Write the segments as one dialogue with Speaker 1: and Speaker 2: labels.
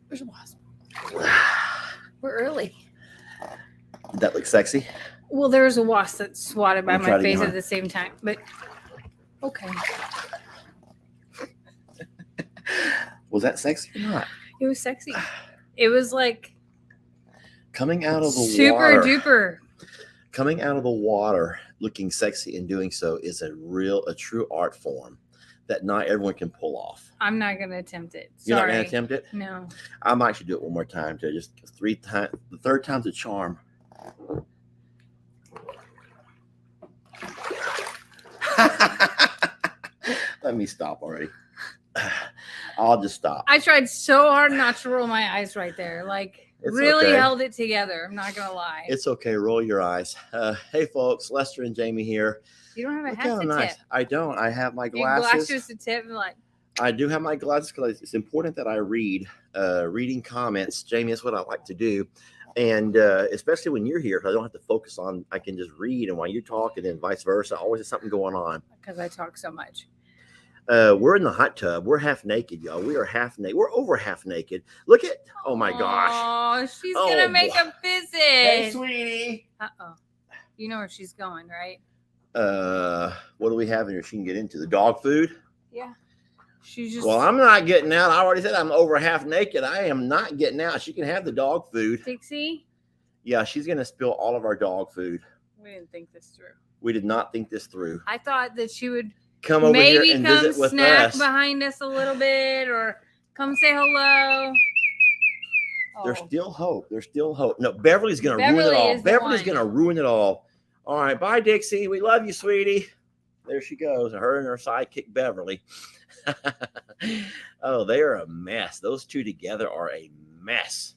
Speaker 1: There's a wasp. We're early.
Speaker 2: Did that look sexy?
Speaker 1: Well, there was a wasp that swatted by
Speaker 2: I'll try
Speaker 1: my
Speaker 2: it
Speaker 1: face
Speaker 2: again.
Speaker 1: at the same time. But okay.
Speaker 2: Was that sexy or not?
Speaker 1: It was sexy. It was like
Speaker 2: Coming out of the
Speaker 1: super
Speaker 2: water.
Speaker 1: duper.
Speaker 2: Coming out of the water, looking sexy and doing so is a true art form that not everyone can pull off.
Speaker 1: I'm not gonna attempt it.
Speaker 2: You're not
Speaker 1: Sorry.
Speaker 2: gonna attempt it?
Speaker 1: No.
Speaker 2: I might should do it one more time to just 3 times. The third time's a charm. Let me stop already. I'll just stop.
Speaker 1: I tried so hard not to roll my eyes right there. Like
Speaker 2: It's
Speaker 1: really
Speaker 2: okay.
Speaker 1: held it together. I'm not gonna lie.
Speaker 2: It's okay. Roll your eyes. Hey, folks. Lester and Jamie here.
Speaker 1: You don't have a
Speaker 2: Look
Speaker 1: hat
Speaker 2: how
Speaker 1: to
Speaker 2: nice.
Speaker 1: tip.
Speaker 2: I don't. I have my
Speaker 1: Your
Speaker 2: glasses.
Speaker 1: glasses to tip. Like
Speaker 2: I do have my glasses because it's important that I read. Reading comments, Jamie, is what I like to do. And especially when you're here, I don't have to focus on, I can just read. And while you talk and then vice versa, always has something going on.
Speaker 1: because I talk so much.
Speaker 2: We're in the hot tub. We're half naked, y'all. We are half naked. We're over half naked. Look at, oh my gosh.
Speaker 1: Oh, she's
Speaker 2: Oh,
Speaker 1: gonna make
Speaker 2: boy.
Speaker 1: a visit.
Speaker 2: Hey, sweetie.
Speaker 1: Uh-oh. You know where she's going, right?
Speaker 2: What do we have in here she can get into? The dog food?
Speaker 1: Yeah. She's just
Speaker 2: Well, I'm not getting out. I already said I'm over half naked. I am not getting out. She can have the dog food.
Speaker 1: Dixie.
Speaker 2: Yeah, she's going to spill all of our dog food.
Speaker 1: We didn't think this through.
Speaker 2: We did not think this through.
Speaker 1: I thought that she would
Speaker 2: Come over
Speaker 1: maybe
Speaker 2: here and
Speaker 1: come
Speaker 2: visit with
Speaker 1: snack
Speaker 2: us.
Speaker 1: behind us a little bit or come say hello.
Speaker 2: There's
Speaker 1: Oh.
Speaker 2: still hope. There's still hope. No, Beverly's going to ruin it
Speaker 1: Beverly
Speaker 2: all.
Speaker 1: is the
Speaker 2: Beverly's
Speaker 1: one.
Speaker 2: going to ruin it all. All right. Bye, Dixie. We love you, sweetie. There she goes. Her and her sidekick, Beverly. Oh, they are a mess. Those two together are a mess.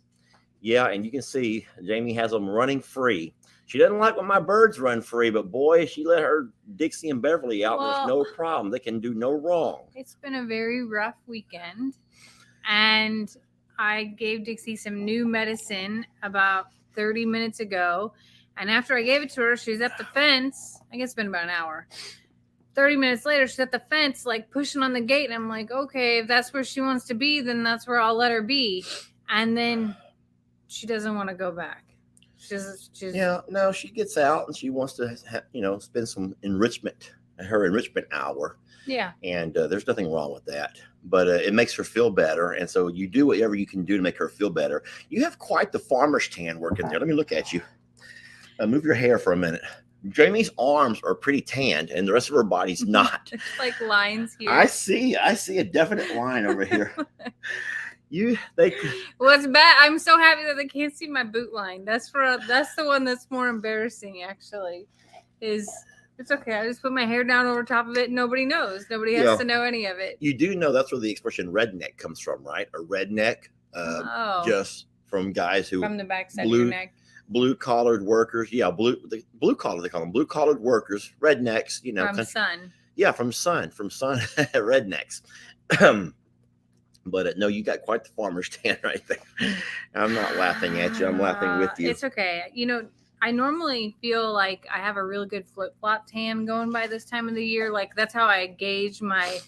Speaker 2: Yeah, and you can see Jamie has them running free. She doesn't like when my birds run free, but boy, she let her Dixie and Beverly out.
Speaker 1: Well,
Speaker 2: There's no problem. They can do no wrong.
Speaker 1: It's been a very rough weekend, and I gave Dixie some new medicine about 30 minutes ago. And after I gave it to her, she's at the fence. I guess it's been about an hour. 30 minutes later, she's at the fence, like pushing on the gate. And I'm like, okay, if that's where she wants to be, then that's where I'll let her be. And then she doesn't want to go back. She's
Speaker 2: Yeah, no, she gets out and she wants to, spend some enrichment, her enrichment hour.
Speaker 1: yeah.
Speaker 2: And there's nothing wrong with that. But it makes her feel better. And so you do whatever you can do to make her feel better. You have quite the farmer's tan working there. Let me look at you. Move your hair for a minute. Jamie's arms are pretty tanned and the rest of her body's not.
Speaker 1: It's like lines here.
Speaker 2: I see a definite line over here.
Speaker 1: What's bad? I'm so happy that they can't see my boot line. That's the one that's more embarrassing. Actually, it's okay. I just put my hair down over top of it. And nobody knows. Nobody has to know any of it.
Speaker 2: You do know that's where the expression redneck comes from, right? A redneck, just from guys who
Speaker 1: from the backside of your neck.
Speaker 2: Blue collared workers. Yeah, blue collar. They call them blue collared workers. Rednecks.
Speaker 1: From sun.
Speaker 2: Yeah, from sun rednecks. But no, you got quite the farmer's tan right there. I'm not laughing at you. I'm laughing with you.
Speaker 1: It's okay. I normally feel like I have a really good flip-flop tan going by this time of the year. Like that's how I gauge my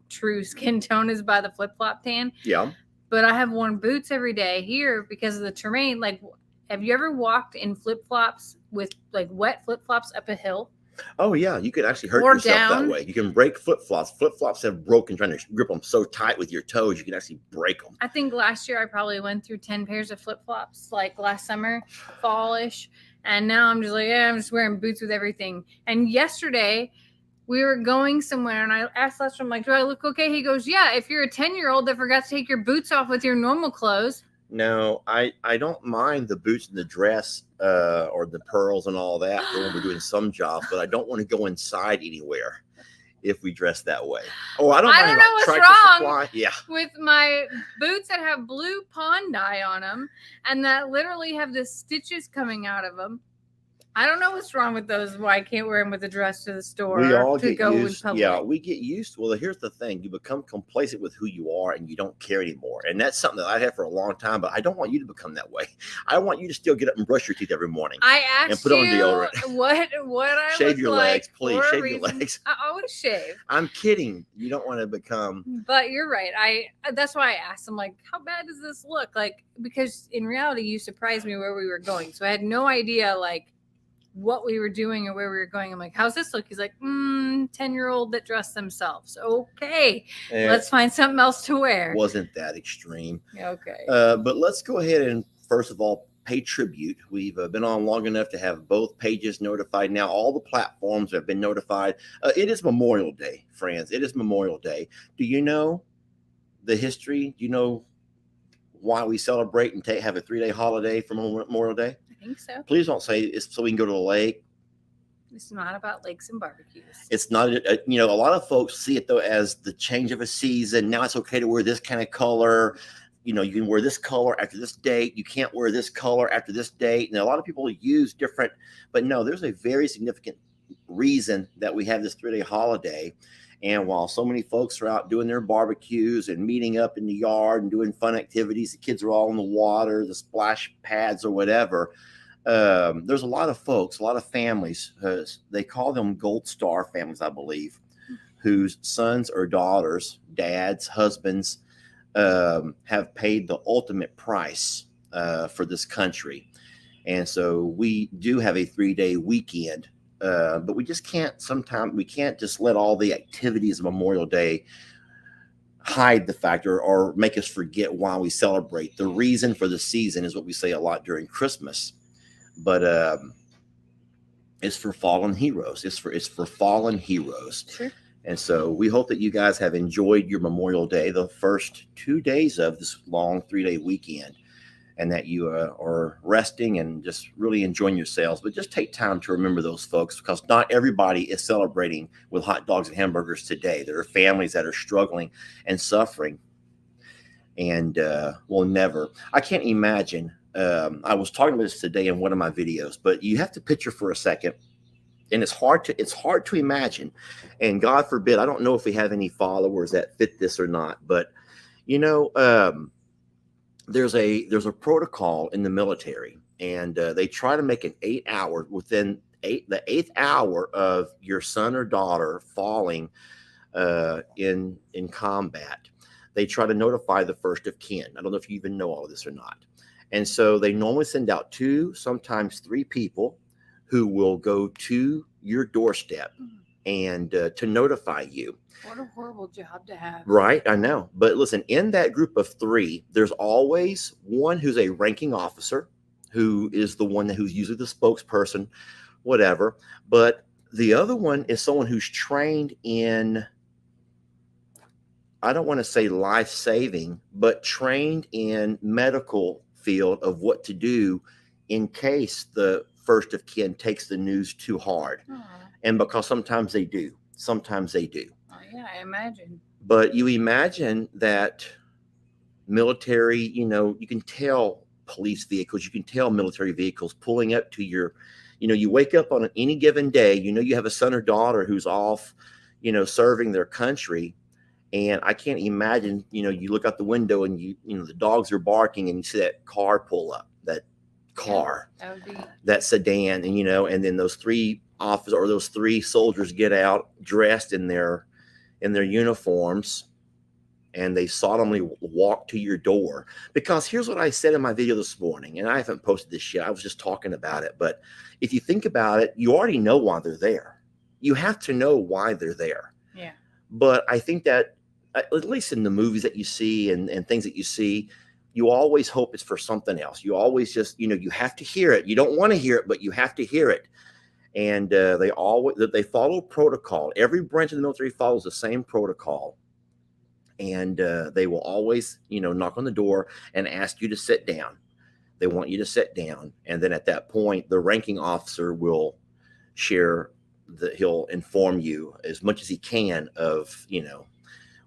Speaker 1: true skin tone is by the flip-flop tan.
Speaker 2: Yeah.
Speaker 1: But I have worn boots every day here because of the terrain. Like, have you ever walked in flip-flops with like wet flip-flops up a hill?
Speaker 2: Oh, yeah. You could actually hurt
Speaker 1: Or
Speaker 2: yourself
Speaker 1: down.
Speaker 2: that way. You can break flip-flops. Flip-flops have broken, trying to grip them so tight with your toes, you can actually break them.
Speaker 1: I think last year I probably went through 10 pairs of flip-flops, like last summer, fallish. And now I'm just like, I'm just wearing boots with everything. And yesterday we were going somewhere and I asked Lester, I'm like, do I look okay? He goes, yeah, if you're a 10-year-old that forgot to take your boots off with your normal clothes.
Speaker 2: No, I don't mind the boots and the dress or the pearls and all that when we're doing some jobs, but I don't want to go inside anywhere if we dress that way. Oh, I don't
Speaker 1: know
Speaker 2: like
Speaker 1: what's
Speaker 2: Tractor
Speaker 1: wrong
Speaker 2: Supply. Yeah.
Speaker 1: with my boots that have blue pond dye on them and that literally have the stitches coming out of them. I don't know what's wrong with those. Why I can't wear them with a dress to the store.
Speaker 2: We all
Speaker 1: to
Speaker 2: get
Speaker 1: go in
Speaker 2: used.
Speaker 1: public.
Speaker 2: Yeah, we get used. Well, here's the thing: you become complacent with who you are, and you don't care anymore. And that's something that I had for a long time. But I don't want you to become that way. I want you to still get up and brush your teeth every morning.
Speaker 1: I asked
Speaker 2: and put on
Speaker 1: you
Speaker 2: deodorant.
Speaker 1: what I
Speaker 2: Shave
Speaker 1: look
Speaker 2: your
Speaker 1: like
Speaker 2: legs, please.
Speaker 1: for a
Speaker 2: Shave your
Speaker 1: reason.
Speaker 2: legs.
Speaker 1: Oh, always shave.
Speaker 2: I'm kidding. You don't want to become.
Speaker 1: But you're right. That's why I asked him, like, how bad does this look? Like, because in reality, you surprised me where we were going, so I had no idea like what we were doing or where we were going. I'm like, how's this look? He's like, 10-year-old that dressed themselves. Okay, let's find something else to wear.
Speaker 2: Wasn't that extreme?
Speaker 1: Okay.
Speaker 2: But let's go ahead and first of all pay tribute. We've been on long enough to have both pages notified. Now all the platforms have been notified. It is Memorial Day, friends. It is Memorial Day. Do you know the history? Do you know why we celebrate and have a 3-day holiday for Memorial Day?
Speaker 1: I think so.
Speaker 2: Please don't say it's so we can go to the lake.
Speaker 1: It's not about lakes and barbecues.
Speaker 2: It's not, a lot of folks see it though as the change of a season. Now it's okay to wear this kind of color. You can wear this color after this date. You can't wear this color after this date. And a lot of people use different, but no, there's a very significant reason that we have this 3-day holiday. And while so many folks are out doing their barbecues and meeting up in the yard and doing fun activities, the kids are all in the water, the splash pads or whatever. There's a lot of folks, a lot of families, they call them Gold Star families, I believe, whose sons or daughters, dads, husbands, have paid the ultimate price for this country. And so we do have a 3-day weekend, but we just can't just let all the activities of Memorial Day hide the fact or make us forget why we celebrate. The reason for the season is what we say a lot during Christmas, but it's for fallen heroes. It's for fallen heroes.
Speaker 1: Sure.
Speaker 2: And so we hope that you guys have enjoyed your Memorial Day, the first 2 days of this long 3-day weekend, and that you are resting and just really enjoying yourselves. But just take time to remember those folks, because not everybody is celebrating with hot dogs and hamburgers today. There are families that are struggling and suffering and will never. I can't imagine. I was talking about this today in one of my videos, but you have to picture for a second. And it's hard to imagine, and God forbid, I don't know if we have any followers that fit this or not, but there's a protocol in the military, and they try to make an 8-hour within the 8th hour of your son or daughter falling in combat. They try to notify the first of kin. I don't know if you even know all of this or not, and so they normally send out 2, sometimes 3 people who will go to your doorstep and to notify you.
Speaker 1: What a horrible job to have.
Speaker 2: Right, I know. But listen, in that group of 3, there's always one who's a ranking officer, who is the one who's usually the spokesperson, whatever. But the other one is someone who's trained in, I don't want to say life-saving, but trained in medical field of what to do in case the first of kin takes the news too hard.
Speaker 1: Aww.
Speaker 2: And because sometimes they do. Oh,
Speaker 1: yeah, I imagine.
Speaker 2: But you imagine that military, you can tell police vehicles, you can tell military vehicles pulling up to your, you wake up on any given day, you have a son or daughter who's off, serving their country. And I can't imagine, you look out the window and the dogs are barking and you see that car pull up, that car, that sedan, and and then those 3 officers or those 3 soldiers get out dressed in their uniforms, and they solemnly walk to your door. Because here's what I said in my video this morning, and I haven't posted this yet, I was just talking about it, but if you think about it, you already know why they're there. You have to know why they're there.
Speaker 1: Yeah.
Speaker 2: But I think that at least in the movies that you see and things that you see, you always hope it's for something else. You always just, you have to hear it. You don't want to hear it, but you have to hear it. And they follow protocol. Every branch of the military follows the same protocol. And they will always, knock on the door and ask you to sit down. They want you to sit down. And then at that point, the ranking officer will he'll inform you as much as he can of,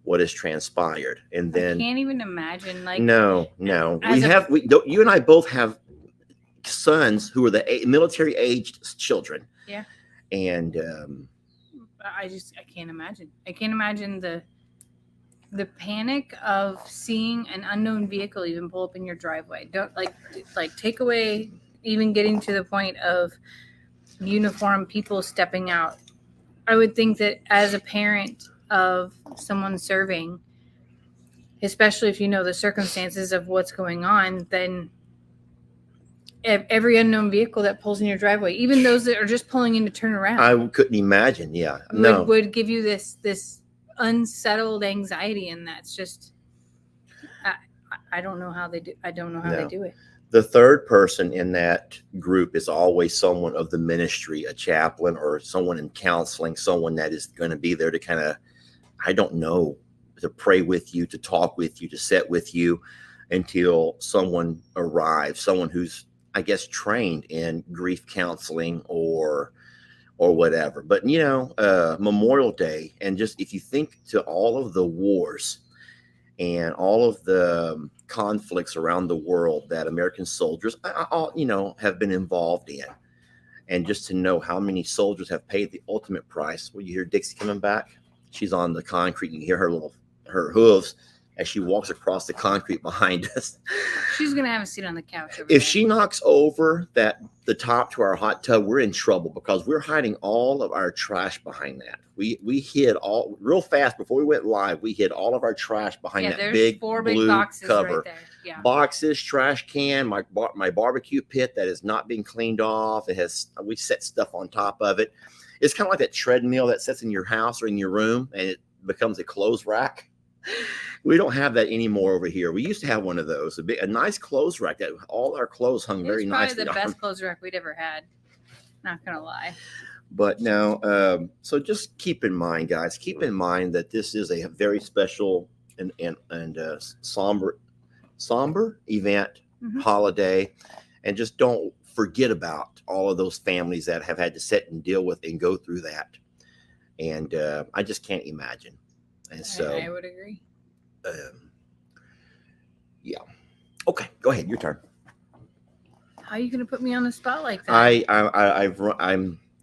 Speaker 2: what has transpired. And then
Speaker 1: I can't even imagine, like,
Speaker 2: no, you and I both have sons who are the military aged children.
Speaker 1: Yeah.
Speaker 2: And
Speaker 1: I can't imagine. I can't imagine the panic of seeing an unknown vehicle even pull up in your driveway. Don't like take away even getting to the point of uniformed people stepping out. I would think that as a parent of someone serving, especially if you know the circumstances of what's going on, then every unknown vehicle that pulls in your driveway, even those that are just pulling in to turn around,
Speaker 2: I couldn't imagine. Yeah, no,
Speaker 1: would give you this unsettled anxiety, and that's just I don't know how they do. I don't know how they do it.
Speaker 2: The third person in that group is always someone of the ministry, a chaplain or someone in counseling, someone that is going to be there to kind of, I don't know, to pray with you, to talk with you, to sit with you until someone arrives, someone who's, I guess, trained in grief counseling or whatever. But, Memorial Day, and just if you think to all of the wars and all of the conflicts around the world that American soldiers, have been involved in, and just to know how many soldiers have paid the ultimate price. Well, you hear Dixie coming back. She's on the concrete. You can hear her hooves as she walks across the concrete behind us.
Speaker 1: She's gonna have a seat on the couch.
Speaker 2: If she knocks over the top to our hot tub, we're in trouble because we're hiding all of our trash behind that. We hid all real fast before we went live. We hid all of our trash behind that big blue
Speaker 1: boxes
Speaker 2: cover.
Speaker 1: Right there. Yeah.
Speaker 2: Boxes, trash can, my barbecue pit that is not being cleaned off. We set stuff on top of it. It's kind of like that treadmill that sits in your house or in your room and it becomes a clothes rack. We don't have that anymore over here. We used to have one of those, a nice clothes rack that all our clothes hung very nicely.
Speaker 1: Probably the best clothes rack we'd ever had. Not gonna lie.
Speaker 2: But now, so just keep in mind, guys. Keep in mind that this is a very special and somber event, holiday, and just don't forget about all of those families that have had to sit and deal with and go through that. And I just can't imagine. And so
Speaker 1: I would agree.
Speaker 2: Yeah. Okay, go ahead. Your turn.
Speaker 1: How are you going to put me on the spot like that?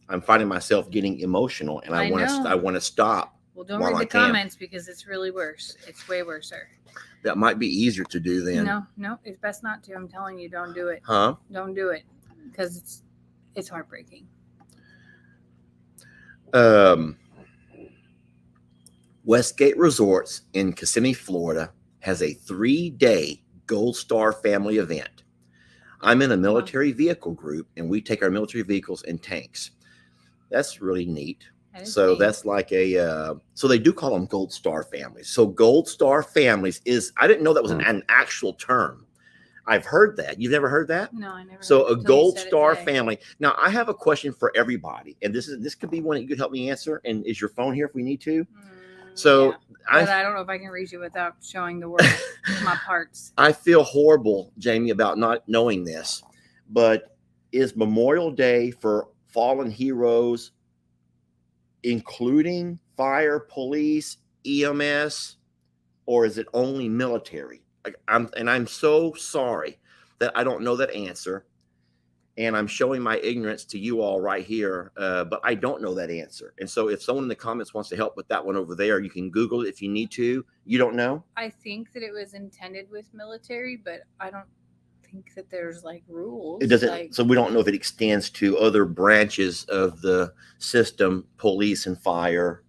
Speaker 2: I'm finding myself getting emotional, and I want to stop.
Speaker 1: Well, don't read the comments because it's really worse. It's way worse, sir.
Speaker 2: That might be easier to do then.
Speaker 1: No, it's best not to. I'm telling you, don't do it.
Speaker 2: Huh?
Speaker 1: Don't do it because it's heartbreaking.
Speaker 2: Westgate Resorts in Kissimmee, Florida, has a 3-day Gold Star family event. I'm in a military vehicle group, and we take our military vehicles and tanks. That's really neat. So that's like so they do call them Gold Star families. So Gold Star families I didn't know that was an actual term. I've heard that. You've never heard that?
Speaker 1: No, I never.
Speaker 2: So a Gold Star family. Now I have a question for everybody, and this could be one that you could help me answer. And is your phone here if we need to? So
Speaker 1: yeah. I don't know if I can reach you without showing the word my parts.
Speaker 2: I feel horrible, Jamie, about not knowing this, but is Memorial Day for fallen heroes, including fire, police, EMS, or is it only military? I'm so sorry that I don't know that answer. And I'm showing my ignorance to you all right here, but I don't know that answer. And so if someone in the comments wants to help with that one over there, you can Google it if you need to. You don't know?
Speaker 1: I think that it was intended with military, but I don't think that there's like rules.
Speaker 2: It doesn't. So we don't know if it extends to other branches of the system, police and fire.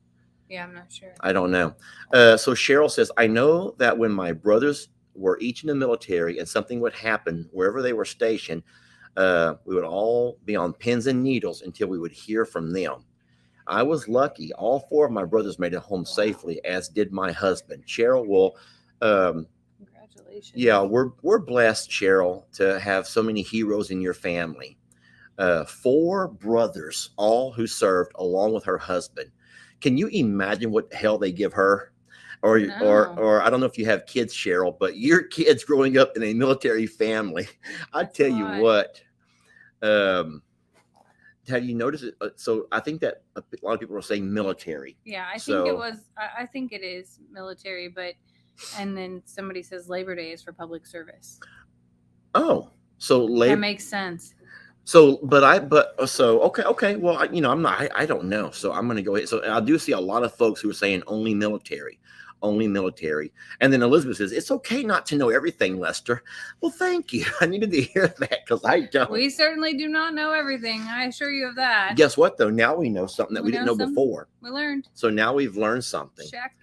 Speaker 1: Yeah, I'm not sure.
Speaker 2: I don't know. So Cheryl says, I know that when my brothers were each in the military and something would happen wherever they were stationed, we would all be on pins and needles until we would hear from them. I was lucky. All 4 of my brothers made it home safely, as did my husband. Cheryl, congratulations. Yeah, we're blessed, Cheryl, to have so many heroes in your family. 4 brothers, all who served along with her husband. Can you imagine what the hell they give her? Or I don't know if you have kids, Cheryl, but your kids growing up in a military family, I tell you what, have you noticed it? So I think that a lot of people are saying military.
Speaker 1: Yeah, I think it is military, and then somebody says Labor Day is for public service.
Speaker 2: Oh, so
Speaker 1: that makes sense.
Speaker 2: So, okay. Well, I don't know. So I'm going to go ahead. So I do see a lot of folks who are saying only military. only military. And then Elizabeth says, it's okay not to know everything, Lester. Well, thank you. I needed to hear that because I don't.
Speaker 1: We certainly do not know everything. I assure you of that.
Speaker 2: Guess what, though? Now we know something that we didn't know before.
Speaker 1: We learned.
Speaker 2: So now we've learned something.
Speaker 1: Check.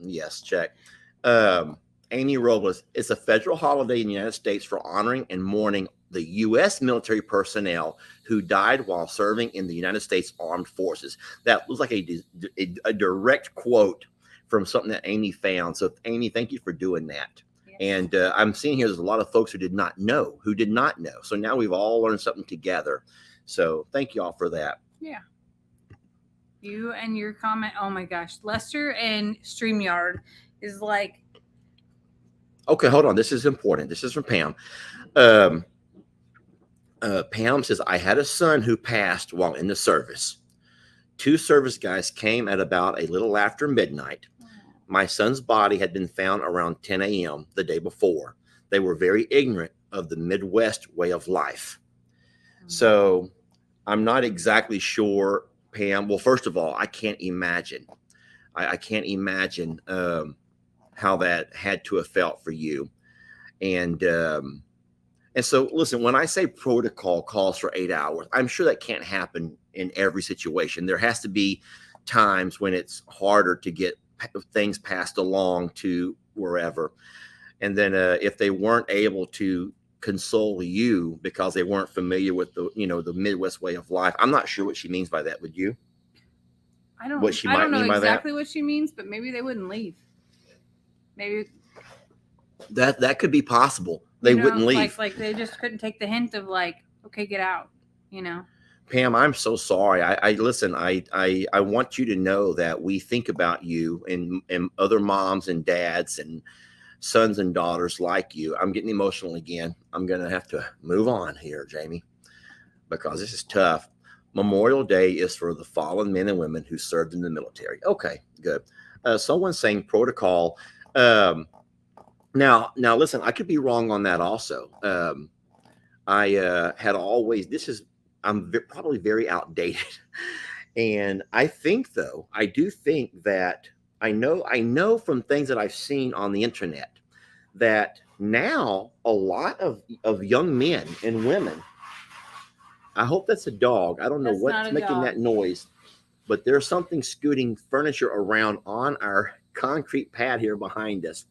Speaker 2: Yes, check. Amy Robles, it's a federal holiday in the United States for honoring and mourning the U.S. military personnel who died while serving in the United States Armed Forces. That was like a direct quote from something that Amy found. So, Amy, thank you for doing that. Yes. And I'm seeing here there's a lot of folks who did not know. So now we've all learned something together. So thank you all for that.
Speaker 1: Yeah. You and your comment. Oh, my gosh. Lester and StreamYard is like.
Speaker 2: Okay, hold on. This is important. This is from Pam. Pam says, I had a son who passed while in the service. 2 service guys came at about a little after midnight. My son's body had been found around 10 a.m. the day before. They were very ignorant of the Midwest way of life. So I'm not exactly sure, Pam. Well, first of all, I can't imagine. I can't imagine how that had to have felt for you. And so, listen, when I say protocol calls for 8 hours, I'm sure that can't happen in every situation. There has to be times when it's harder to get things passed along to wherever. And then if they weren't able to console you because they weren't familiar with the Midwest way of life, I'm not sure what she means by that. Would you?
Speaker 1: I don't
Speaker 2: what she might
Speaker 1: know
Speaker 2: mean by
Speaker 1: exactly
Speaker 2: that?
Speaker 1: What she means, but maybe they wouldn't leave. Maybe
Speaker 2: that could be possible. They wouldn't leave.
Speaker 1: Like they just couldn't take the hint of like, okay, get out,
Speaker 2: Pam, I'm so sorry. I listen, I want you to know that we think about you and other moms and dads and sons and daughters like you. I'm getting emotional again. I'm going to have to move on here, Jamie, because this is tough. Memorial Day is for the fallen men and women who served in the military. Okay, good. Someone's saying protocol. Now, listen, I could be wrong on that also. I had always, I'm probably very outdated. And I think, though, I do think that I know from things that I've seen on the internet that now a lot of young men and women, I hope that's a dog. I don't know what's making that noise, but there's something scooting furniture around on our concrete pad here behind us.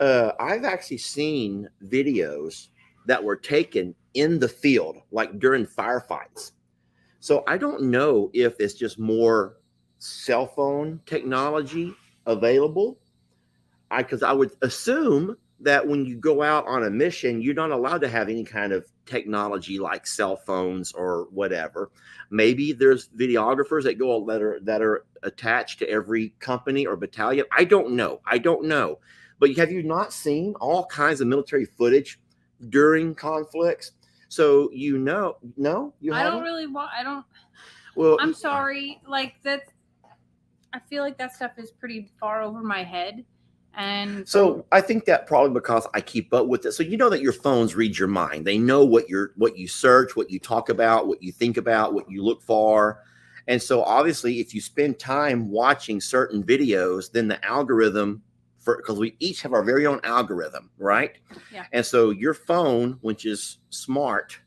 Speaker 2: I've actually seen videos that were taken in the field, like during firefights. So I don't know if it's just more cell phone technology available. Because I would assume that when you go out on a mission, you're not allowed to have any kind of technology like cell phones or whatever. Maybe there's videographers that are attached to every company or battalion. I don't know. But have you not seen all kinds of military footage during conflicts? So no, you haven't?
Speaker 1: I don't.
Speaker 2: Well,
Speaker 1: I'm sorry. Like that's. I feel like that stuff is pretty far over my head, and
Speaker 2: so I think that probably because I keep up with it. So you know that your phones read your mind. They know what you search, what you talk about, what you think about, what you look for. And so obviously, if you spend time watching certain videos, then the algorithm. Because we each have our very own algorithm, right?
Speaker 1: Yeah.
Speaker 2: And so your phone, which is smart,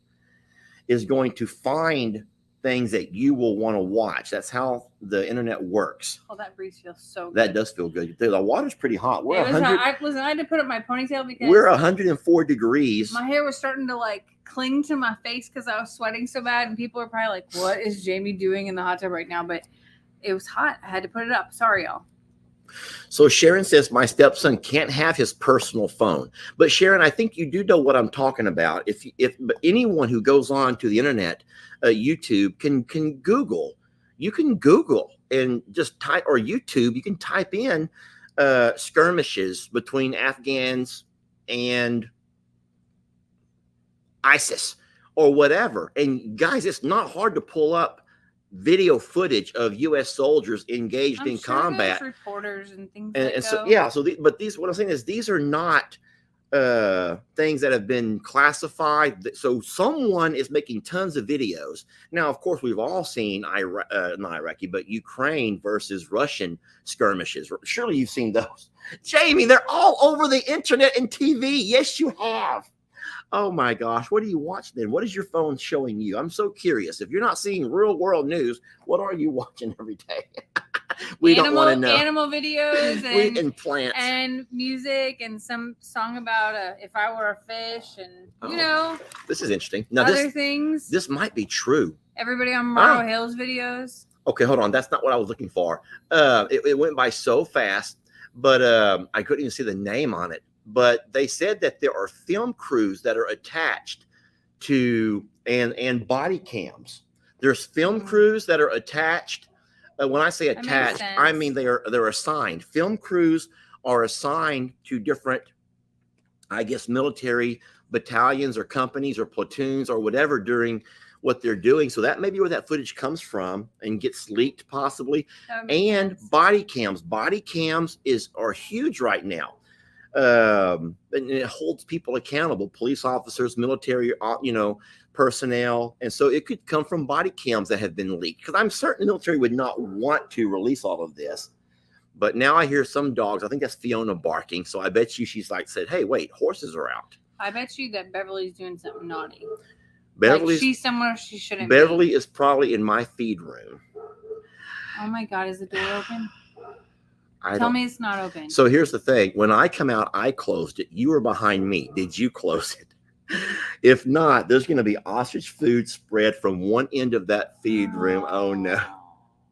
Speaker 2: is going to find things that you will want to watch. That's how the internet works.
Speaker 1: Oh, that breeze feels so good.
Speaker 2: That does feel good. The water's pretty hot.
Speaker 1: I had to put up my ponytail because
Speaker 2: we're 104 degrees.
Speaker 1: My hair was starting to like cling to my face because I was sweating so bad, and people are probably like, "What is Jamie doing in the hot tub right now?" But it was hot. I had to put it up. Sorry, y'all.
Speaker 2: So Sharon says, my stepson can't have his personal phone. But Sharon, I think you do know what I'm talking about. If anyone who goes on to the internet, YouTube can Google. You can Google and just type, or YouTube, you can type in skirmishes between Afghans and ISIS or whatever. And guys, it's not hard to pull up video footage of U.S. soldiers engaged in combat.
Speaker 1: Reporters and things
Speaker 2: and so, yeah. So, but these, what I'm saying is, these are not things that have been classified. So someone is making tons of videos. Now, of course, we've all seen not Iraqi, but Ukraine versus Russian skirmishes. Surely you've seen those. Jamie, they're all over the internet and TV. Yes, you have. Oh my gosh, what are you watching then? What is your phone showing you? I'm so curious. If you're not seeing real world news, what are you watching every day? Don't want to know.
Speaker 1: Animal videos
Speaker 2: and plants
Speaker 1: and music and some song about if I were a fish and
Speaker 2: this is interesting. Now
Speaker 1: other things.
Speaker 2: This might be true.
Speaker 1: Everybody on Morrow Hills videos.
Speaker 2: Okay, hold on. That's not what I was looking for. It went by so fast, but I couldn't even see the name on it. But they said that there are film crews that are attached to and body cams. There's film crews that are attached. When I say attached, I mean they're assigned. Film crews are assigned to different, I guess, military battalions or companies or platoons or whatever during what they're doing. So that may be where that footage comes from and gets leaked possibly. And body cams. Body cams are huge right now. And it holds people accountable, police officers, military, personnel. And so it could come from body cams that have been leaked, because I'm certain the military would not want to release all of this. But now I hear some dogs, I think that's Fiona barking. So I bet you she's said, hey, wait, horses are out.
Speaker 1: I bet you that Beverly's doing something naughty.
Speaker 2: She's
Speaker 1: somewhere she shouldn't
Speaker 2: Beverly is probably in my feed room.
Speaker 1: Oh my God, is the door open? Tell me it's not open.
Speaker 2: So here's the thing. When I come out, I closed it. You were behind me. Did you close it? If not, there's going to be ostrich food spread from one end of that feed room. Oh, no.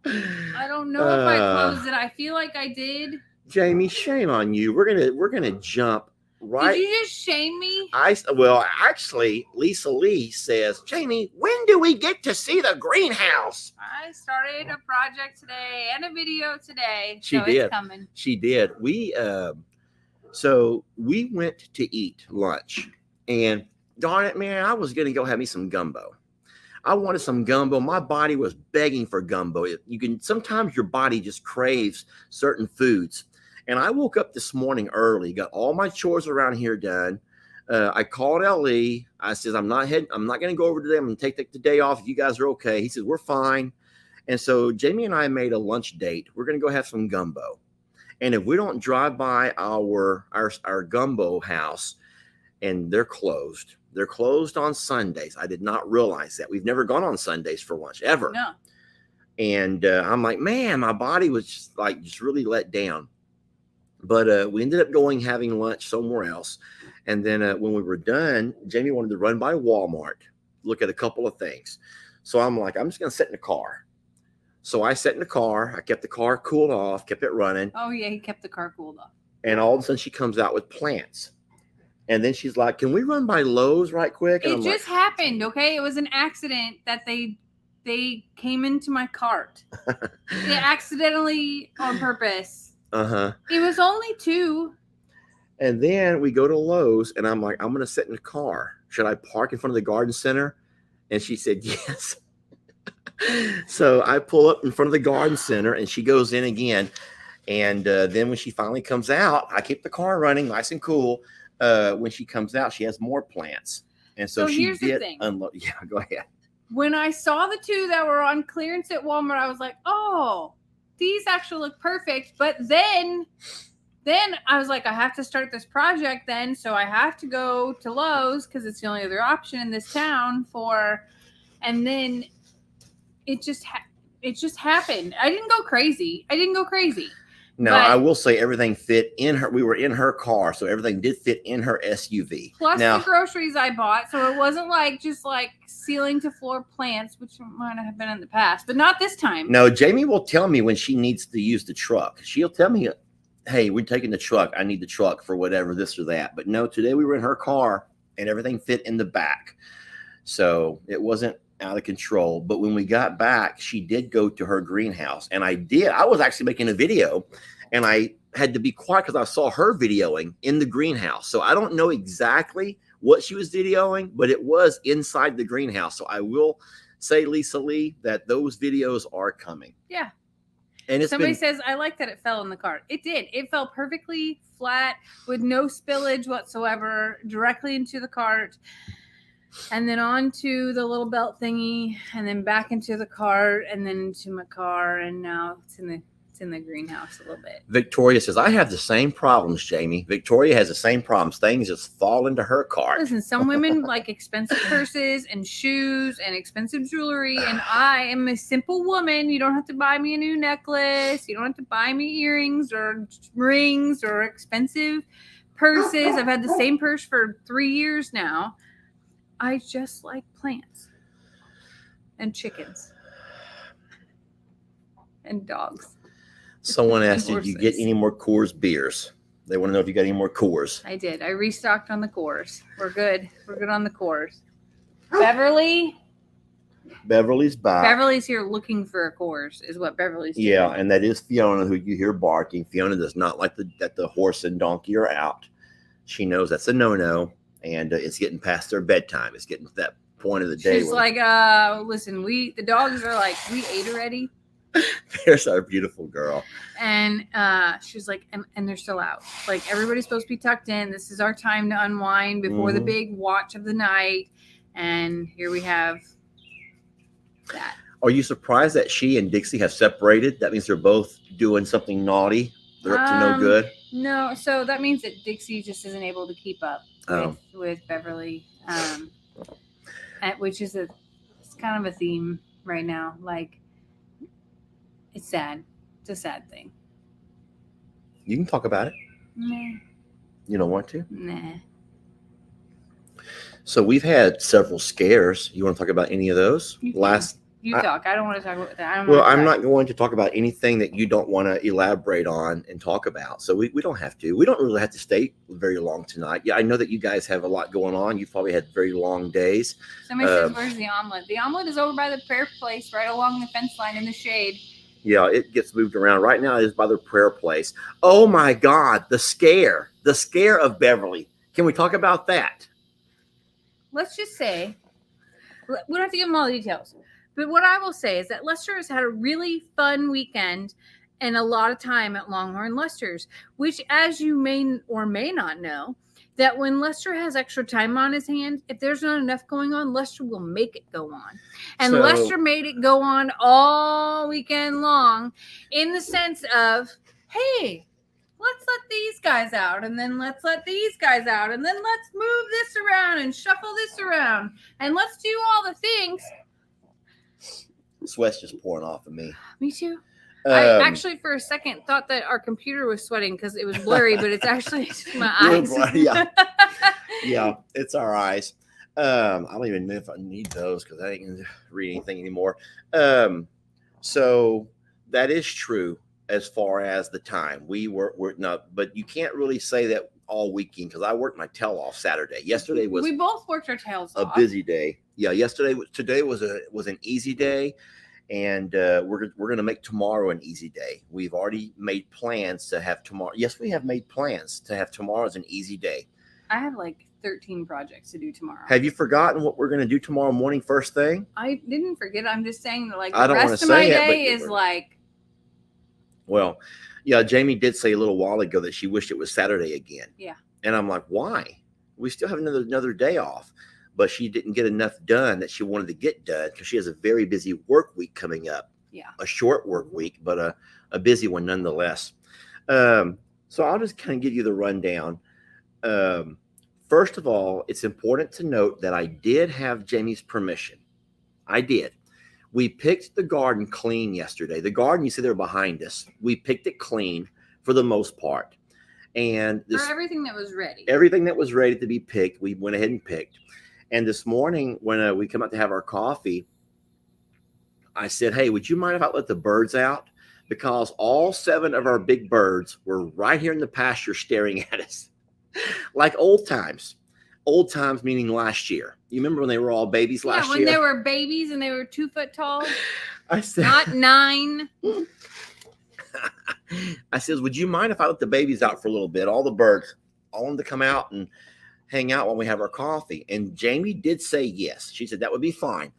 Speaker 1: I don't know if I closed it. I feel like I did.
Speaker 2: Jamie, shame on you. We're gonna jump right.
Speaker 1: Did you just shame me?
Speaker 2: Actually, Lisa Lee says, Jamie, when do we get to see the greenhouse?
Speaker 1: I started a project today and a video today.
Speaker 2: She did.
Speaker 1: It's coming.
Speaker 2: She did. So we went to eat lunch, and darn it, man, I was gonna go have me some gumbo. I wanted some gumbo. My body was begging for gumbo. Sometimes your body just craves certain foods. And I woke up this morning early, got all my chores around here done. I called LE. I said, I'm not going to go over today. I'm going to take the day off if you guys are okay. He said, we're fine. And so Jamie and I made a lunch date. We're going to go have some gumbo. And if we don't drive by our gumbo house, and they're closed. They're closed on Sundays. I did not realize that. We've never gone on Sundays for lunch ever.
Speaker 1: No.
Speaker 2: And I'm like, man, my body was just really let down. But we ended up having lunch somewhere else. And then when we were done, Jamie wanted to run by Walmart, look at a couple of things. So I'm like, I'm just going to sit in the car. So I sat in the car. I kept the car cooled off, kept it running.
Speaker 1: Oh, yeah, he kept the car cooled off.
Speaker 2: And all of a sudden she comes out with plants. And then she's like, can we run by Lowe's right quick? And
Speaker 1: it just happened, okay? It was an accident that they came into my cart. They accidentally, on purpose.
Speaker 2: Uh-huh.
Speaker 1: It was only 2.
Speaker 2: And then we go to Lowe's, and I'm like, I'm going to sit in the car. Should I park in front of the garden center? And she said, yes. So I pull up in front of the garden center, and she goes in again. And then when she finally comes out, I keep the car running nice and cool. When she comes out, she has more plants. And so she did unload. Yeah, go ahead.
Speaker 1: When I saw the 2 that were on clearance at Walmart, I was like, oh, these actually look perfect. But then I was like, I have to start this project then. So I have to go to Lowe's because it's the only other option in this town and then it just happened. I didn't go crazy.
Speaker 2: Now, I will say everything fit in her. We were in her car, so everything did fit in her SUV.
Speaker 1: Plus the groceries I bought, so it wasn't just ceiling to floor plants, which might have been in the past, but not this time.
Speaker 2: No, Jamie will tell me when she needs to use the truck. She'll tell me, hey, we're taking the truck. I need the truck for whatever, this or that. But no, today we were in her car, and everything fit in the back. So it wasn't out of control. But when we got back, she did go to her greenhouse, and I was actually making a video, and I had to be quiet because I saw her videoing in the greenhouse. So I don't know exactly what she was videoing, but it was inside the greenhouse. So I will say, Lisa Lee, that those videos are coming.
Speaker 1: Yeah.
Speaker 2: And it's
Speaker 1: Somebody
Speaker 2: been,
Speaker 1: says, I like that it fell in the cart. It did. It fell perfectly flat with no spillage whatsoever directly into the cart. And then onto the little belt thingy, and then back into the cart, and then into my car, and now it's in the greenhouse a little bit.
Speaker 2: Victoria says, I have the same problems, Jamie. Victoria has the same problems. Things just fall into her cart.
Speaker 1: Listen, some women like expensive purses and shoes and expensive jewelry, and I am a simple woman. You don't have to buy me a new necklace. You don't have to buy me earrings or rings or expensive purses. I've had the same purse for 3 years now. I just like plants and chickens and dogs.
Speaker 2: Someone asked,
Speaker 1: And
Speaker 2: did you get
Speaker 1: horses.
Speaker 2: any more Coors beers? They want to know if you got any more Coors.
Speaker 1: I did. I restocked on the Coors. We're good. We're good on the Coors. Beverly's
Speaker 2: back.
Speaker 1: here looking for a Coors is what Beverly's doing.
Speaker 2: Yeah, and that is Fiona who you hear barking. Fiona does not like that the horse and donkey are out. She knows that's a no-no, and it's getting past their bedtime. It's getting to that point of the day.
Speaker 1: She's like, listen, the dogs are like, we ate already.
Speaker 2: There's our beautiful girl.
Speaker 1: And she's like, and they're still out. Like, everybody's supposed to be tucked in. This is our time to unwind before the big watch of the night. And here we have that.
Speaker 2: Are you surprised that she and Dixie have separated? That means they're both doing something naughty. They're up to no good.
Speaker 1: No, so that means that Dixie just isn't able to keep up with Beverly, which is it's kind of a theme right now. Like, it's sad. It's a sad thing.
Speaker 2: You can talk about it.
Speaker 1: Nah.
Speaker 2: You don't want to?
Speaker 1: Nah.
Speaker 2: So we've had several scares. You want to talk about any of those?
Speaker 1: You talk. I don't want to talk about that.
Speaker 2: I'm not going to talk about anything that you don't want to elaborate on and talk about. So we don't have to. We don't really have to stay very long tonight. Yeah, I know that you guys have a lot going on. You've probably had very long days.
Speaker 1: Somebody says, where's the omelet? The omelet is over by the prayer place, right along the fence line in the shade.
Speaker 2: Yeah, it gets moved around. Right now it is by the prayer place. Oh my God, the scare of Beverly. Can we talk about that?
Speaker 1: Let's just say, we don't have to give them all the details. But what I will say is that Lester has had a really fun weekend and a lot of time at Longhorn Lester's, which, as you may or may not know, that when Lester has extra time on his hands, if there's not enough going on, Lester will make it go on. And Lester made it go on all weekend long in the sense of, hey, let's let these guys out, and then let's let these guys out, and then let's move this around and shuffle this around, and let's do all the things.
Speaker 2: Sweat's just pouring off of me.
Speaker 1: Me too. I actually, for a second, thought that our computer was sweating because it was blurry, but it's actually my eyes.
Speaker 2: Yeah. Yeah, it's our eyes. I don't even know if I need those because I ain't gonna read anything anymore. So that is true as far as the time. We're not, but you can't really say that all weekend because I worked my tail off Saturday. Yesterday was
Speaker 1: we both worked our tails off.
Speaker 2: A busy day. Yeah, today was an easy day. And we're going to make tomorrow an easy day. We've already made plans to have tomorrow. Yes, we have made plans to have tomorrow as an easy day.
Speaker 1: I have like 13 projects to do tomorrow.
Speaker 2: Have you forgotten what we're going to do tomorrow morning first thing?
Speaker 1: I didn't forget. I'm just saying that like the rest of my day is like.
Speaker 2: Well, yeah, Jami did say a little while ago that she wished it was Saturday again.
Speaker 1: Yeah.
Speaker 2: And I'm like, why? We still have another day off. But she didn't get enough done that she wanted to get done because she has a very busy work week coming up.
Speaker 1: Yeah.
Speaker 2: A short work week, but a busy one nonetheless. So I'll just kind of give you the rundown. First of all, it's important to note that I did have Jami's permission. I did. We picked the garden clean yesterday. The garden, you see there behind us, we picked it clean for the most part. And
Speaker 1: for everything that was ready.
Speaker 2: Everything that was ready to be picked, we went ahead and picked. And this morning, when we come out to have our coffee, I said, hey, would you mind if I let the birds out? Because all 7 of our big birds were right here in the pasture staring at us like old times. Old times meaning last year. You remember when they were all babies last year?
Speaker 1: Yeah, when they were babies and they were 2 foot tall.
Speaker 2: I said,
Speaker 1: not 9.
Speaker 2: I said, would you mind if I let the babies out for a little bit? All the birds, I want them to come out and hang out when we have our coffee. And Jami did say yes. She said that would be fine.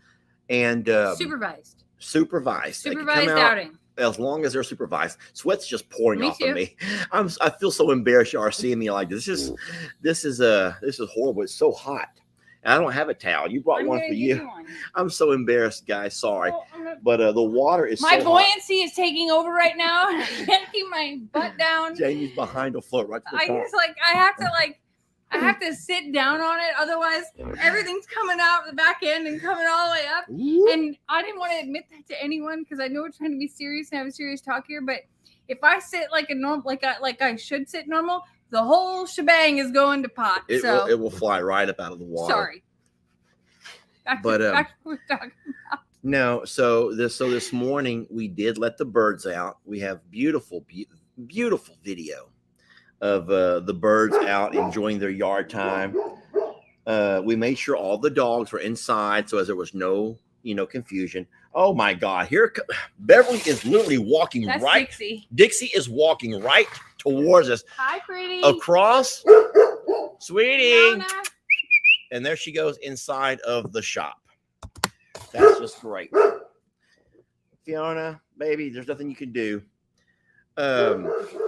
Speaker 2: And
Speaker 1: supervised
Speaker 2: outing. as long as they're supervised. Sweat's just pouring
Speaker 1: Me
Speaker 2: off
Speaker 1: too.
Speaker 2: of me. I feel so embarrassed. You are seeing me like this. This is horrible. It's so hot. And I don't have a towel. You brought
Speaker 1: I'm
Speaker 2: one
Speaker 1: gonna
Speaker 2: for
Speaker 1: give
Speaker 2: you.
Speaker 1: you one.
Speaker 2: I'm so embarrassed, guys. Sorry,
Speaker 1: Well,
Speaker 2: but the water is
Speaker 1: my
Speaker 2: so hot.
Speaker 1: buoyancy is taking over right now. I can't keep my butt down.
Speaker 2: Jamie's behind the float right to the top.
Speaker 1: I have to sit down on it, otherwise everything's coming out the back end and coming all the way up.
Speaker 2: Ooh.
Speaker 1: And I didn't want to admit that to anyone because I know we're trying to be serious and have a serious talk here. But if I sit like a normal, like I should sit normal, the whole shebang is going to pot.
Speaker 2: It will fly right up out of the water.
Speaker 1: Sorry. Back to what we're talking about.
Speaker 2: No, so this morning we did let the birds out. We have beautiful video of the birds out enjoying their yard time. We made sure all the dogs were inside, so as there was no confusion. Oh my God! Beverly is literally walking.
Speaker 1: That's
Speaker 2: right.
Speaker 1: Dixie.
Speaker 2: Dixie is walking right towards us.
Speaker 1: Hi, pretty.
Speaker 2: Across, sweetie.
Speaker 1: Fiona.
Speaker 2: And there she goes inside of the shop. That's just great. Fiona, baby, there's nothing you can do.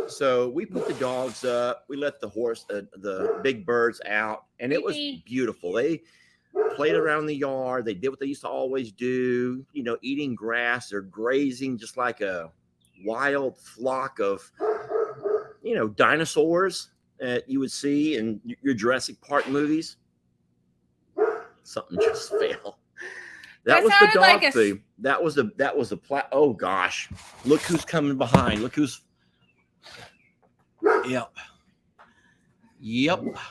Speaker 2: So we put the dogs up. We let the big birds out, and it was beautiful. They played around the yard. They did what they used to always do, eating grass. They're grazing just like a wild flock of, dinosaurs that you would see in your Jurassic Park movies. Something just fell. That was the dog food. That was the oh gosh. Look who's coming behind. Look who's. Yep.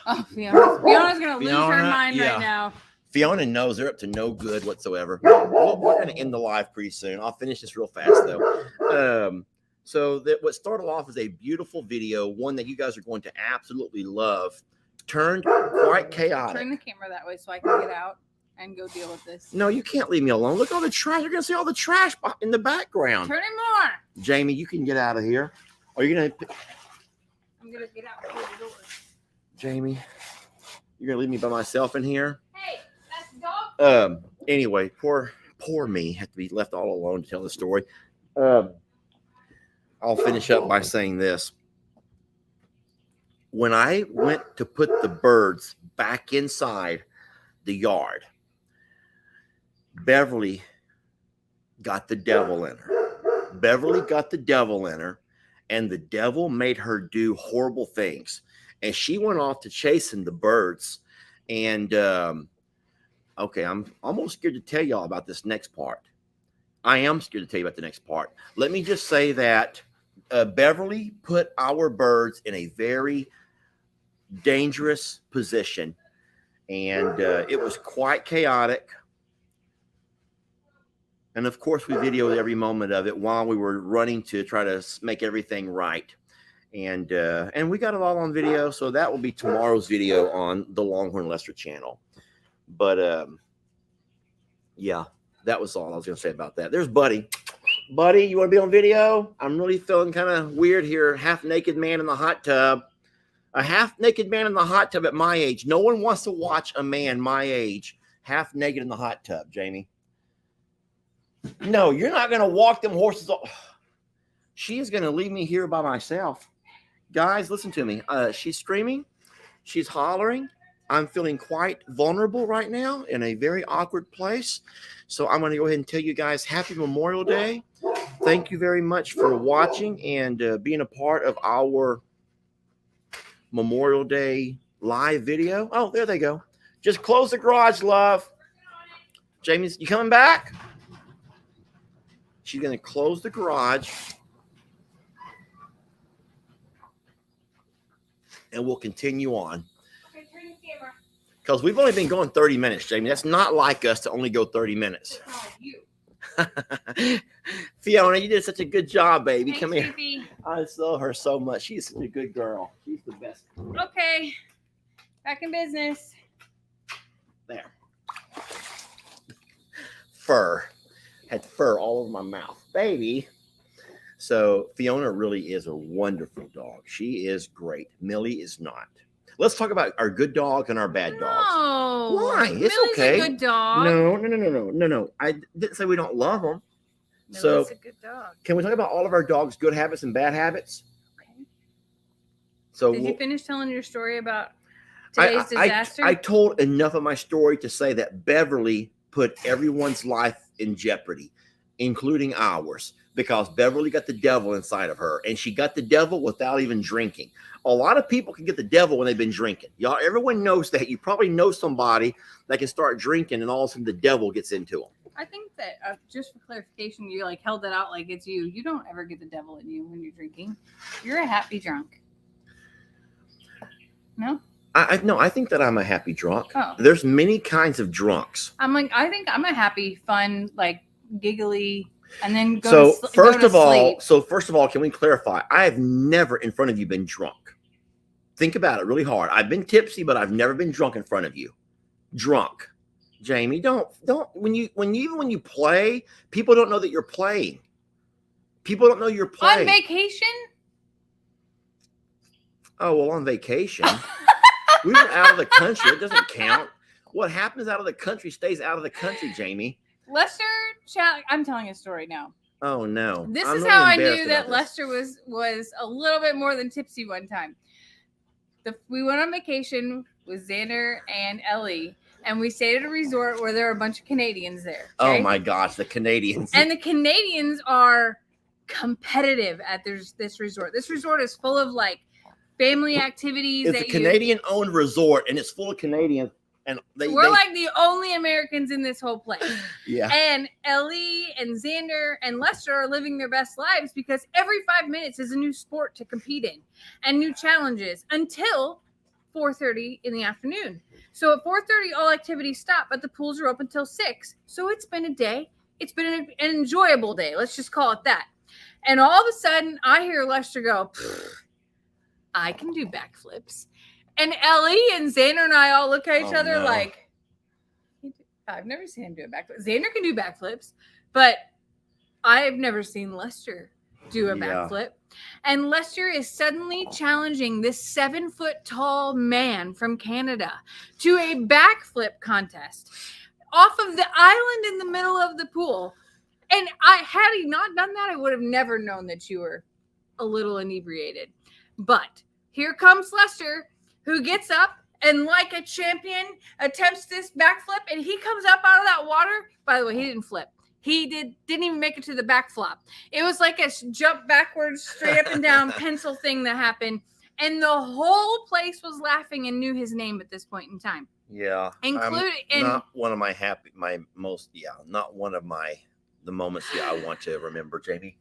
Speaker 1: Oh, Fiona's gonna lose her mind right now.
Speaker 2: Fiona knows they're up to no good whatsoever. We're going to end the live pretty soon. I'll finish this real fast though. So what started off as a beautiful video, one that you guys are going to absolutely love, turned quite chaotic.
Speaker 1: Turn the camera that way so I can get out and go deal with this.
Speaker 2: No, you can't leave me alone. Look at all the trash. You're going to see all the trash in the background.
Speaker 1: Turn it more.
Speaker 2: Jamie, you can get out of here. Are you going to?
Speaker 1: I'm going to get out through the door.
Speaker 2: Jamie, you're going to leave me by myself in here?
Speaker 1: Hey, that's dog.
Speaker 2: Anyway, poor me had to be left all alone to tell the story. I'll finish up by saying this. When I went to put the birds back inside the yard, Beverly got the devil in her. Beverly got the devil in her, and the devil made her do horrible things. And she went off to chasing the birds. And, okay, I'm almost scared to tell y'all about this next part. I am scared to tell you about the next part. Let me just say that Beverly put our birds in a very dangerous position. And it was quite chaotic. And of course, we videoed every moment of it while we were running to try to make everything right. And we got it all on video. So that will be tomorrow's video on the Longhorn Lester channel. But yeah, that was all I was going to say about that. There's Buddy. Buddy, you want to be on video? I'm really feeling kind of weird here. Half naked man in the hot tub. A half naked man in the hot tub at my age. No one wants to watch a man my age half naked in the hot tub, Jamie. No, you're not going to walk them horses off. She is going to leave me here by myself. Guys, listen to me. She's screaming. She's hollering. I'm feeling quite vulnerable right now in a very awkward place. So I'm going to go ahead and tell you guys happy Memorial Day. Thank you very much for watching and being a part of our Memorial Day live video. Oh, there they go. Just close the garage, love. Jamie's, you coming back? She's going to close the garage. And we'll continue on.
Speaker 1: Okay, turn the camera.
Speaker 2: Because we've only been going 30 minutes, Jamie. That's not like us to only go 30 minutes.
Speaker 1: You.
Speaker 2: Fiona, you did such a good job, baby.
Speaker 1: Thanks,
Speaker 2: Come here.
Speaker 1: Fifi.
Speaker 2: I love her so much. She's such a good girl. She's the best.
Speaker 1: Okay. Back in business.
Speaker 2: There. Fur. Had fur all over my mouth. Baby. So Fiona really is a wonderful dog. She is great. Millie is not. Let's talk about our good dogs and our bad dogs.
Speaker 1: No.
Speaker 2: Why? It's
Speaker 1: Millie's
Speaker 2: okay.
Speaker 1: a good dog.
Speaker 2: No. I didn't say we don't love them. So,
Speaker 1: Millie's a good dog.
Speaker 2: can we talk about all of our dogs' good habits and bad habits?
Speaker 1: Okay.
Speaker 2: So,
Speaker 1: Did you finish telling your story about
Speaker 2: I,
Speaker 1: today's disaster?
Speaker 2: I told enough of my story to say that Beverly put everyone's life in jeopardy, including ours, because Beverly got the devil inside of her, and she got the devil without even drinking. A lot of people can get the devil when they've been drinking. Y'all, everyone knows that. You probably know somebody that can start drinking, and all of a sudden the devil gets into them.
Speaker 1: I think that just for clarification, you like held it out like it's you. You don't ever get the devil in you when you're drinking. You're a happy drunk. No?
Speaker 2: No, I think that I'm a happy drunk.
Speaker 1: Oh.
Speaker 2: There's many kinds of drunks.
Speaker 1: I think I'm a happy, fun, like giggly, and then
Speaker 2: First of all, can we clarify? I have never in front of you been drunk. Think about it really hard. I've been tipsy, but I've never been drunk in front of you. Drunk. Jamie, don't when you play, people don't know that you're playing. People don't know you're playing.
Speaker 1: On vacation?
Speaker 2: Oh, well, on vacation. We were out of the country. It doesn't count. What happens out of the country stays out of the country, Jamie.
Speaker 1: Lester, I'm telling a story now.
Speaker 2: Oh no.
Speaker 1: This is how I knew that Lester was a little bit more than tipsy one time. We went on vacation with Xander and Ellie, and we stayed at a resort where there were a bunch of Canadians there. Okay?
Speaker 2: Oh my gosh, the Canadians.
Speaker 1: And the Canadians are competitive at this resort. This resort is full of like family activities.
Speaker 2: It's a Canadian-owned resort, and it's full of Canadians. And
Speaker 1: we're like the only Americans in this whole place.
Speaker 2: Yeah.
Speaker 1: And Ellie and Xander and Lester are living their best lives because every 5 minutes is a new sport to compete in and new challenges until 4:30 in the afternoon. So at 4:30, all activities stop, but the pools are open till 6. So it's been a day. It's been an enjoyable day. Let's just call it that. And all of a sudden, I hear Lester go, I can do backflips. And Ellie and Xander and I all look at each other like, I've never seen him do a backflip. Xander can do backflips, but I've never seen Lester do a backflip. And Lester is suddenly challenging this 7-foot-tall man from Canada to a backflip contest off of the island in the middle of the pool. And had he not done that, I would have never known that you were a little inebriated. But here comes Lester, who gets up and like a champion attempts this backflip, and he comes up out of that water. By the way, he didn't flip. He didn't even make it to the back flop. It was like a jump backwards, straight up and down pencil thing that happened. And the whole place was laughing and knew his name at this point in time.
Speaker 2: Yeah. Not one of the moments that I want to remember, Jamie.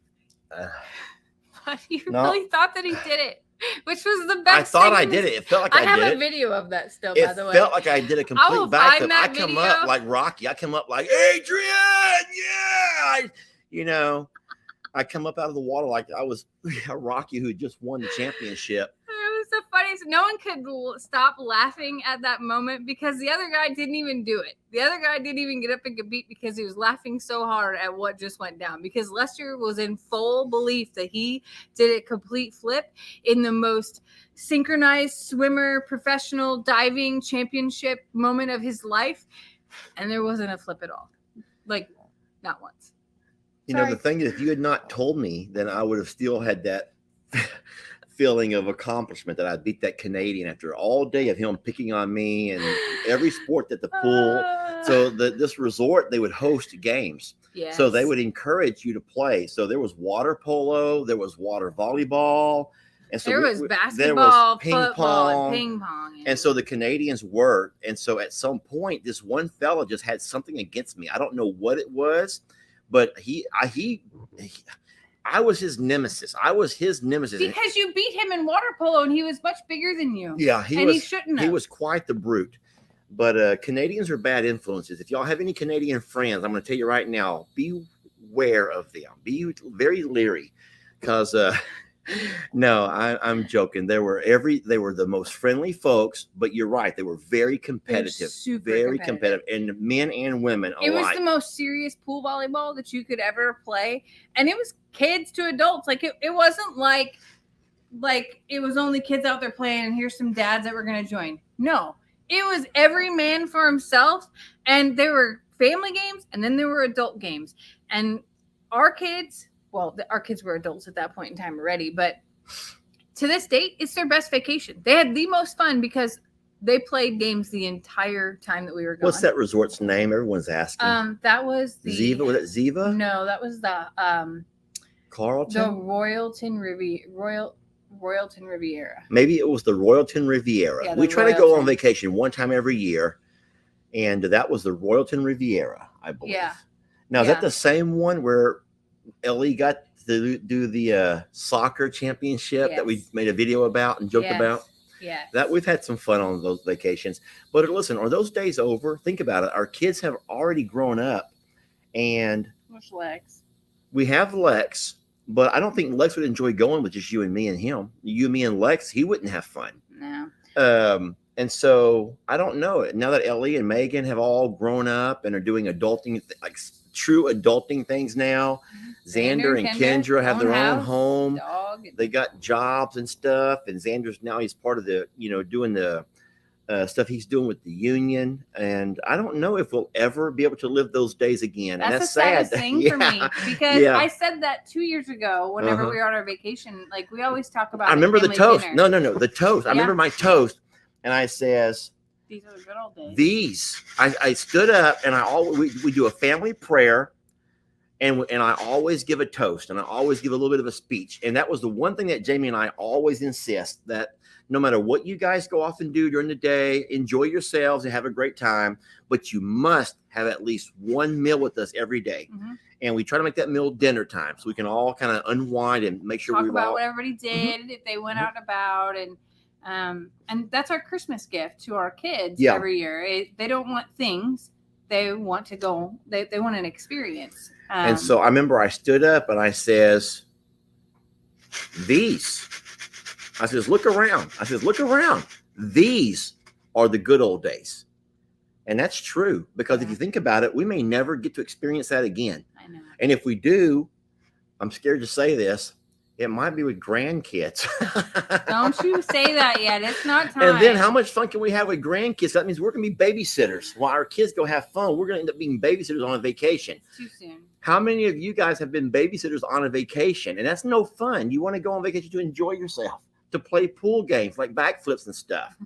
Speaker 1: But you really thought that he did it, which was the best.
Speaker 2: I thought I did it. It felt like I did it.
Speaker 1: I have a video of that still, by the way.
Speaker 2: It felt like I did a complete backflip. I come
Speaker 1: video.
Speaker 2: up like Rocky. I come up like Adrian. Yeah. I come up out of the water like I was Rocky who just won the championship.
Speaker 1: It was the funniest. No one could stop laughing at that moment because the other guy didn't even do it. The other guy didn't even get up and compete because he was laughing so hard at what just went down. Because Lester was in full belief that he did a complete flip in the most synchronized swimmer professional diving championship moment of his life. And there wasn't a flip at all. Like, not once.
Speaker 2: You know, the thing is, if you had not told me, then I would have still had that feeling of accomplishment that I beat that Canadian after all day of him picking on me and every sport at the pool. So this resort, they would host games. Yes. So they would encourage you to play. So there was water polo, there was water volleyball. And so
Speaker 1: there was basketball, football, and ping pong.
Speaker 2: And so the Canadians were. And so at some point, this one fella just had something against me. I don't know what it was. But I was his nemesis.
Speaker 1: Because you beat him in water polo and he was much bigger than you.
Speaker 2: Yeah, he shouldn't have. He was quite the brute. But Canadians are bad influences. If y'all have any Canadian friends, I'm going to tell you right now, beware of them. Be very leery. Because no, I'm joking. They were the most friendly folks, but you're right. They were very competitive, very competitive, and men and women alike.
Speaker 1: It was the most serious pool volleyball that you could ever play, and it was kids to adults. Like it wasn't like it was only kids out there playing, and here's some dads that were going to join. No, it was every man for himself, and there were family games, and then there were adult games, and our kids, well, our kids were adults at that point in time already, but to this date, it's their best vacation. They had the most fun because they played games the entire time that we were gone.
Speaker 2: What's that resort's name? Everyone's asking.
Speaker 1: That was the
Speaker 2: Ziva. Was it Ziva?
Speaker 1: No, that was the
Speaker 2: Carlton.
Speaker 1: The Royalton Riviera.
Speaker 2: Maybe it was the Royalton Riviera.
Speaker 1: Yeah,
Speaker 2: we try to
Speaker 1: Royalton.
Speaker 2: go on vacation one time every year, and that was the Royalton Riviera, I believe.
Speaker 1: Yeah.
Speaker 2: Now, is that the same one where Ellie got to do the soccer championship that we made a video about and joked about?
Speaker 1: Yeah.
Speaker 2: That we've had some fun on those vacations. But listen, are those days over? Think about it. Our kids have already grown up, and
Speaker 1: What's Lex?
Speaker 2: We have Lex, but I don't think Lex would enjoy going with just you and me and him. You, me, and Lex, he wouldn't have fun.
Speaker 1: No.
Speaker 2: And so I don't know. Now that Ellie and Megan have all grown up and are doing adulting, like true adulting things now, Xander and Kendra have their own home. They got jobs and stuff. And Xander's now, he's part of the, doing the stuff he's doing with the union. And I don't know if we'll ever be able to live those days again.
Speaker 1: That's
Speaker 2: and
Speaker 1: the saddest thing for me, because I said that 2 years ago, whenever we were on our vacation, like we always talk about.
Speaker 2: I remember the toast.
Speaker 1: Dinner.
Speaker 2: No, the toast. I remember my toast. And I says,
Speaker 1: these are the good old days.
Speaker 2: I stood up and we do a family prayer, and I always give a toast, and I always give a little bit of a speech. And that was the one thing that Jamie and I always insist, that no matter what you guys go off and do during the day, enjoy yourselves and have a great time, but you must have at least one meal with us every day. Mm-hmm. And we try to make that meal dinner time so we can all kind of unwind and make sure
Speaker 1: talk about what everybody did, if they went out and about, and that's our Christmas gift to our kids every year. They don't want things; they want to go. They want an experience.
Speaker 2: And so I remember I stood up and I says, I says, look around. These are the good old days. And that's true, because if you think about it, we may never get to experience that again.
Speaker 1: I know.
Speaker 2: And if we do, I'm scared to say this, it might be with grandkids.
Speaker 1: Don't you say that yet. It's not time.
Speaker 2: And then how much fun can we have with grandkids? That means we're going to be babysitters. While our kids go have fun, we're going to end up being babysitters on a vacation.
Speaker 1: Too soon.
Speaker 2: How many of you guys have been babysitters on a vacation? And that's no fun. You want to go on vacation to enjoy yourself, to play pool games like backflips and stuff,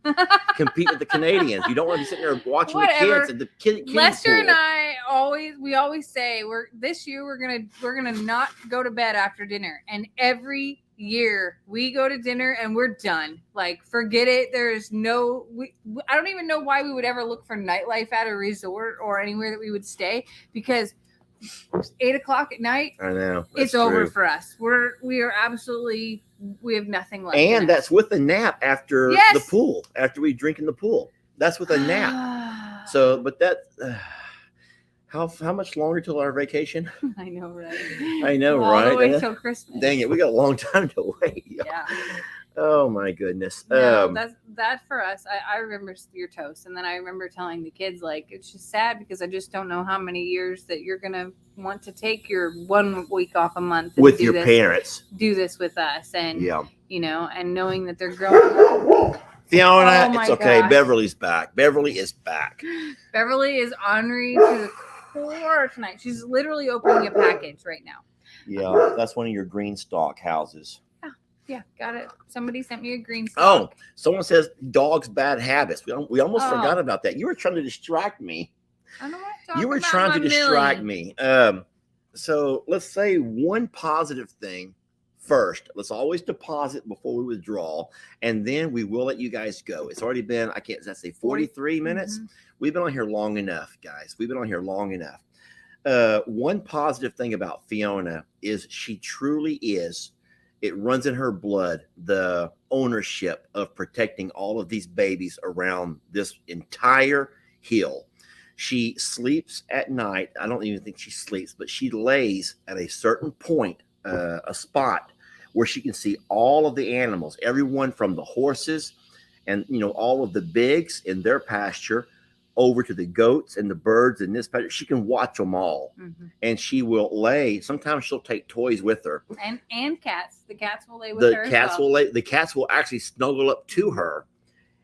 Speaker 2: compete with the Canadians. You don't want to be sitting there watching the kids and the kids.
Speaker 1: Lester and I always say this year we're gonna not go to bed after dinner, and every year we go to dinner and we're done. Like, forget it. There's I don't even know why we would ever look for nightlife at a resort or anywhere that we would stay, because 8 o'clock at night,
Speaker 2: I know
Speaker 1: it's over for us. We have nothing left.
Speaker 2: And that's with a nap after the pool, after we drink in the pool. That's with a nap. So, but that, how much longer till our vacation?
Speaker 1: I know, right?
Speaker 2: Right?
Speaker 1: All the way till Christmas.
Speaker 2: Dang it, we got a long time to wait.
Speaker 1: Yeah.
Speaker 2: Oh my goodness.
Speaker 1: No, that for us. I remember your toast, and then I remember telling the kids, like, it's just sad because I just don't know how many years that you're gonna want to take your 1 week off a month
Speaker 2: with your parents.
Speaker 1: Do this with us, and and knowing that they're growing up.
Speaker 2: Fiona, it's okay. Gosh. Beverly's back. Beverly is back.
Speaker 1: Beverly is ornery to the core tonight. She's literally opening a package right now.
Speaker 2: Yeah, that's one of your green stock houses.
Speaker 1: Yeah, got it. Somebody sent me a green stock.
Speaker 2: Oh, someone says dogs' bad habits. We almost forgot about that. You were trying to distract me.
Speaker 1: I don't want to talk
Speaker 2: You were
Speaker 1: about
Speaker 2: trying to distract
Speaker 1: Millie.
Speaker 2: me. So let's say one positive thing first. Let's always deposit before we withdraw, and then we will let you guys go. It's already been, I can't say 43 minutes. Mm-hmm. We've been on here long enough, guys. We've been on here long enough. One positive thing about Fiona is she truly is. It runs in her blood, the ownership of protecting all of these babies around this entire hill. She sleeps at night. I don't even think she sleeps, but she lays at a certain point, a spot where she can see all of the animals, everyone from the horses and, all of the bigs in their pasture over to the goats and the birds in this pasture. She can watch them all. Mm-hmm. And she will lay. Sometimes she'll take toys with her.
Speaker 1: And cats. The cats will lay with her.
Speaker 2: The cats will actually snuggle up to her.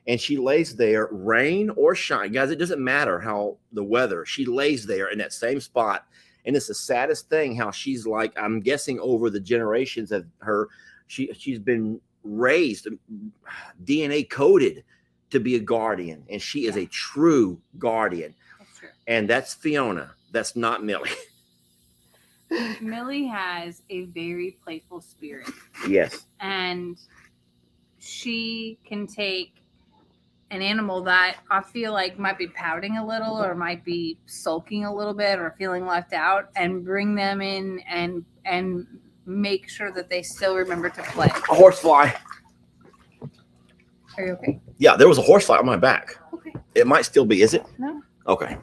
Speaker 2: And she lays there, rain or shine. Guys, it doesn't matter how the weather. She lays there in that same spot And it's the saddest thing how she's like, I'm guessing over the generations of her, she's been raised, DNA coded to be a guardian, and she is a true guardian.
Speaker 1: That's true.
Speaker 2: And that's Fiona. That's not Millie.
Speaker 1: Millie has a very playful spirit.
Speaker 2: Yes.
Speaker 1: And she can take an animal that I feel like might be pouting a little or might be sulking a little bit or feeling left out and bring them in and make sure that they still remember to play.
Speaker 2: A horsefly.
Speaker 1: Are you okay?
Speaker 2: Yeah, there was a horsefly on my back.
Speaker 1: Okay.
Speaker 2: It might still be. Is it?
Speaker 1: No.
Speaker 2: Okay.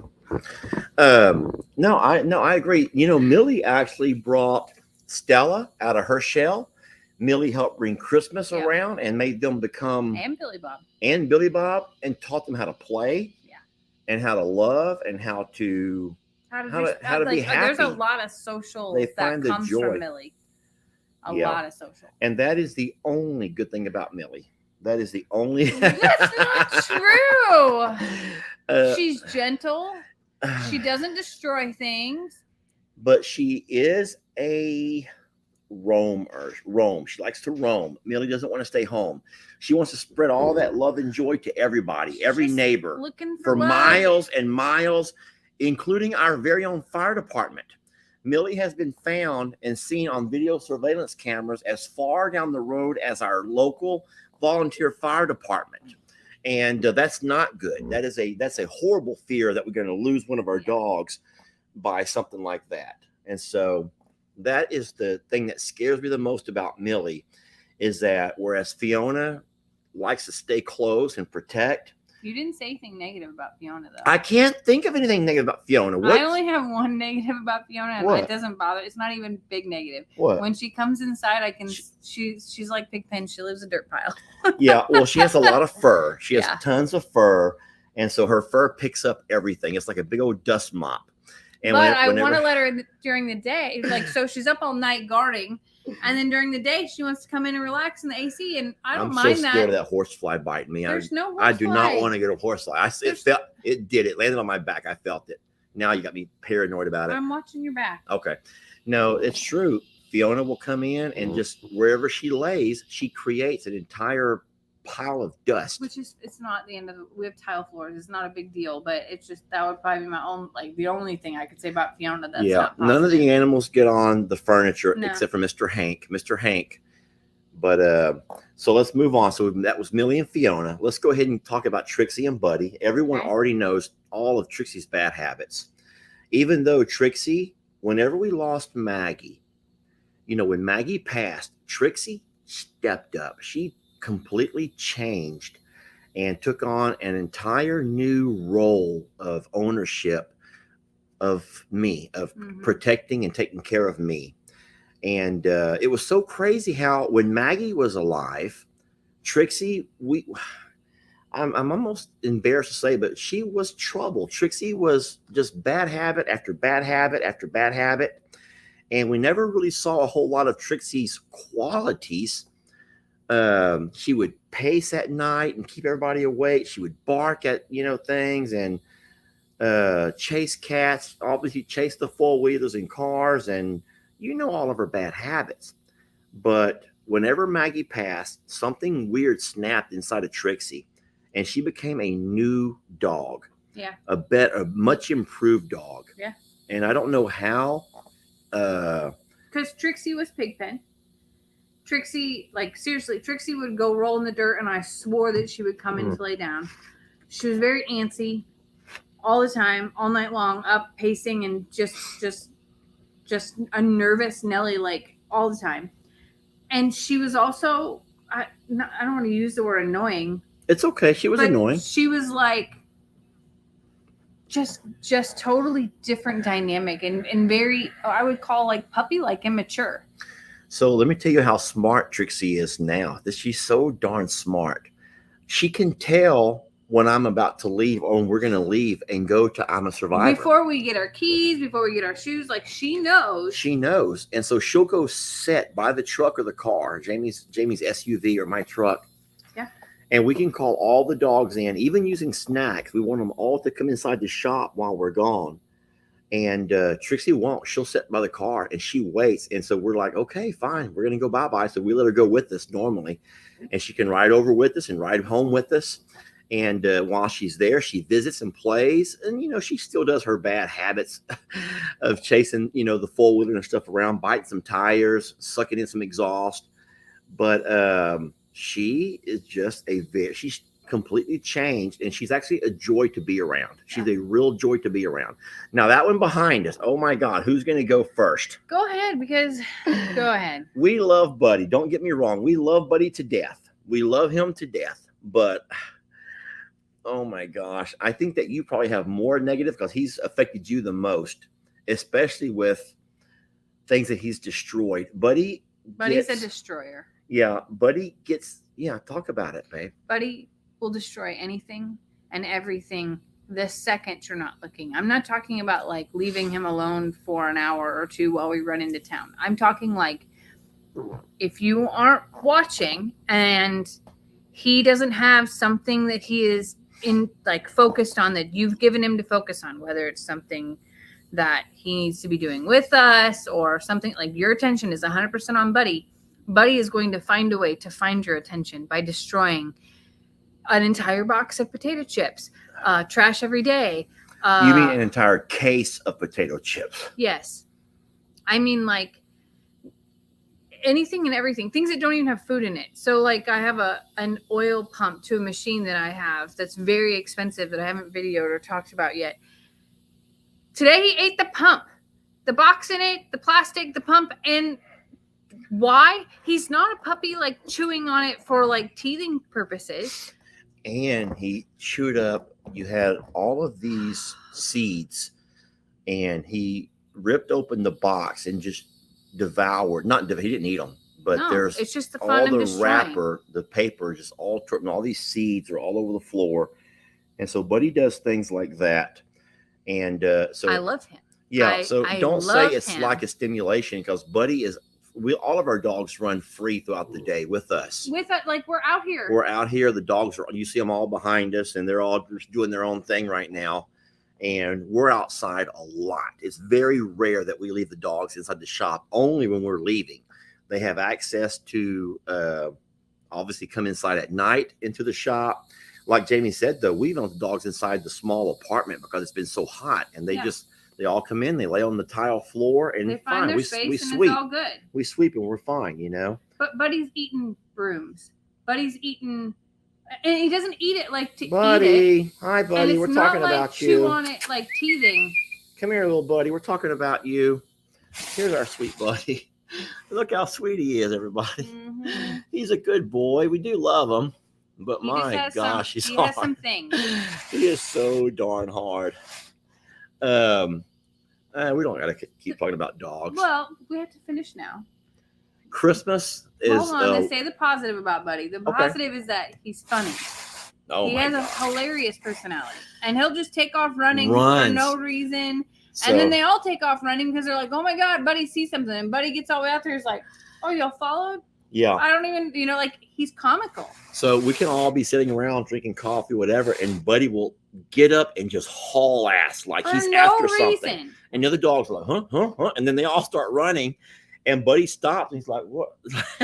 Speaker 2: No, I agree. You know, Millie actually brought Stella out of her shell. Millie helped bring Christmas around and made them become
Speaker 1: and Billy Bob
Speaker 2: and taught them how to play,
Speaker 1: yeah,
Speaker 2: and how to love and how to be happy.
Speaker 1: There's a lot of social that comes from Millie. A lot of social,
Speaker 2: and that is the only good thing about Millie. That is the only.
Speaker 1: That's not true. She's gentle. She doesn't destroy things.
Speaker 2: But she is a roamer. She likes to roam. Millie doesn't want to stay home. She wants to spread all that love and joy to everybody, every neighbor,
Speaker 1: looking for
Speaker 2: miles and miles, including our very own fire department. Millie has been found and seen on video surveillance cameras as far down the road as our local volunteer fire department. And that's not good. That's a horrible fear that we're going to lose one of our dogs by something like that. And so that is the thing that scares me the most about Millie, is that whereas Fiona likes to stay close and protect.
Speaker 1: You didn't say anything negative about Fiona, though.
Speaker 2: I can't think of anything negative about Fiona.
Speaker 1: I only have one negative about Fiona, and it doesn't bother. It's not even big negative.
Speaker 2: What?
Speaker 1: When she comes inside, I can. She's like Pigpen. She lives a dirt pile.
Speaker 2: Yeah, well, she has a lot of fur. She has tons of fur, and so her fur picks up everything. It's like a big old dust mop. And
Speaker 1: but I want to let her during the day, like, so she's up all night guarding, and then during the day she wants to come in and relax in the AC, and I don't mind that. I'm so scared
Speaker 2: of that horsefly biting me.
Speaker 1: There's no horsefly.
Speaker 2: I do not want to get a horsefly. It landed on my back. I felt it. Now you got me paranoid about it.
Speaker 1: I'm watching your back.
Speaker 2: Okay. No, it's true. Fiona will come in and just wherever she lays, she creates an entire pile of dust.
Speaker 1: Which is, it's not the end of it. We have tile floors. It's not a big deal, but it's just, that would probably be my own, like, the only thing I could say about Fiona that's not positive.
Speaker 2: None of the animals get on the furniture except for Mr. Hank. But so let's move on. So that was Millie and Fiona. Let's go ahead and talk about Trixie and Buddy. Everyone already knows all of Trixie's bad habits. Even though Trixie, whenever we lost Maggie, you know, when Maggie passed, Trixie stepped up. She completely changed and took on an entire new role of ownership of me, of protecting and taking care of me. And it was so crazy how when Maggie was alive, Trixie, I'm almost embarrassed to say, but she was trouble. Trixie was just bad habit after bad habit after bad habit. And we never really saw a whole lot of Trixie's qualities. She would pace at night and keep everybody awake. She would bark at, things and chase cats, obviously chase the four-wheelers and cars, and all of her bad habits. But whenever Maggie passed, something weird snapped inside of Trixie, and she became a new dog.
Speaker 1: Yeah.
Speaker 2: A much improved dog.
Speaker 1: Yeah.
Speaker 2: And I don't know how.
Speaker 1: Because Trixie was Pigpen. Trixie, like, seriously, Trixie would go roll in the dirt, and I swore that she would come in to lay down. She was very antsy all the time, all night long, up pacing and just a nervous Nelly, like, all the time. And she was also, I don't want to use the word annoying.
Speaker 2: It's okay. She was annoying.
Speaker 1: She was like, just totally different dynamic and very, I would call, like, puppy-like immature.
Speaker 2: So let me tell you how smart Trixie is now. She's so darn smart. She can tell when I'm about to leave or when we're going to leave and go to I'm a Survivor.
Speaker 1: Before we get our keys, before we get our shoes, like, she knows.
Speaker 2: She knows. And so she'll go sit by the truck or the car, Jamie's SUV or my truck.
Speaker 1: Yeah.
Speaker 2: And we can call all the dogs in, even using snacks. We want them all to come inside the shop while we're gone. And Trixie won't. She'll sit by the car and she waits. And so we're like, okay, fine, we're gonna go bye-bye. So we let her go with us normally, and she can ride over with us and ride home with us. And while she's there, she visits and plays. And she still does her bad habits of chasing the four-wheeler and stuff around, biting some tires, sucking in some exhaust. But she is just she's completely changed, and she's actually a joy to be around. She's a real joy to be around. Now that one behind us, oh my God, who's going to go first?
Speaker 1: Go ahead, because go ahead.
Speaker 2: We love Buddy. Don't get me wrong. We love Buddy to death. We love him to death. But oh my gosh, I think that you probably have more negative because he's affected you the most, especially with things that he's destroyed. Buddy's
Speaker 1: a destroyer.
Speaker 2: Yeah, Buddy gets, talk about it, babe.
Speaker 1: Buddy will destroy anything and everything the second you're not looking. I'm not talking about like leaving him alone for an hour or two while we run into town. I'm talking like if you aren't watching and he doesn't have something that he is focused on, that you've given him to focus on, whether it's something that he needs to be doing with us or something, like your attention is 100% on Buddy. Buddy is going to find a way to find your attention by destroying an entire box of potato chips, trash every day.
Speaker 2: You mean an entire case of potato chips?
Speaker 1: Yes. I mean, like anything and everything, things that don't even have food in it. So like I have an oil pump to a machine that I have that's very expensive that I haven't videoed or talked about yet. Today he ate the pump, the box in it, the plastic, the pump. And why? He's not a puppy like chewing on it for like teething purposes.
Speaker 2: And he chewed up, you had all of these seeds, and he ripped open the box and just devoured. He didn't eat them, but there's
Speaker 1: it's just the fun
Speaker 2: all
Speaker 1: of
Speaker 2: the
Speaker 1: destroying.
Speaker 2: wrapper, the paper, just all these seeds are all over the floor. And so Buddy does things like that. And so
Speaker 1: I love him.
Speaker 2: Yeah. Don't say it's like a stimulation, because Buddy is, all of our dogs run free throughout the day with us.
Speaker 1: Like we're out here.
Speaker 2: We're out here. The dogs you see them all behind us, and they're all just doing their own thing right now. And we're outside a lot. It's very rare that we leave the dogs inside the shop, only when we're leaving. They have access to obviously come inside at night into the shop. Like Jamie said, though, we let the dogs inside the small apartment because it's been so hot, and they all come in, they lay on the tile floor, and
Speaker 1: they find their space,
Speaker 2: we
Speaker 1: and
Speaker 2: sweep.
Speaker 1: It's all good.
Speaker 2: We sweep and we're fine,
Speaker 1: But Buddy's eating brooms. Buddy's eating, and he doesn't eat it like to
Speaker 2: Buddy.
Speaker 1: eat it.
Speaker 2: Hi, Buddy. We're talking about you.
Speaker 1: Chew on it like teething.
Speaker 2: Come here, little buddy. We're talking about you. Here's our sweet buddy. Look how sweet he is, everybody. Mm-hmm. He's a good boy. We do love him. But my gosh, he's hard.
Speaker 1: Has some things.
Speaker 2: He is so darn hard. We don't gotta keep talking about dogs.
Speaker 1: Well, we have to finish now.
Speaker 2: Christmas is.
Speaker 1: Hold on, let's say the positive about Buddy. The positive is that he's funny.
Speaker 2: Oh,
Speaker 1: he has a hilarious personality, and he'll just take off running for no reason. And then they all take off running because they're like, "Oh my God, Buddy sees something," and Buddy gets all the way out there. He's like, "Oh, y'all followed?"
Speaker 2: Yeah.
Speaker 1: I don't even, like he's comical.
Speaker 2: So we can all be sitting around drinking coffee, whatever, and Buddy will get up and just haul ass like he's after something. And the other dogs are like, huh? And then they all start running, and Buddy stops and he's like, what?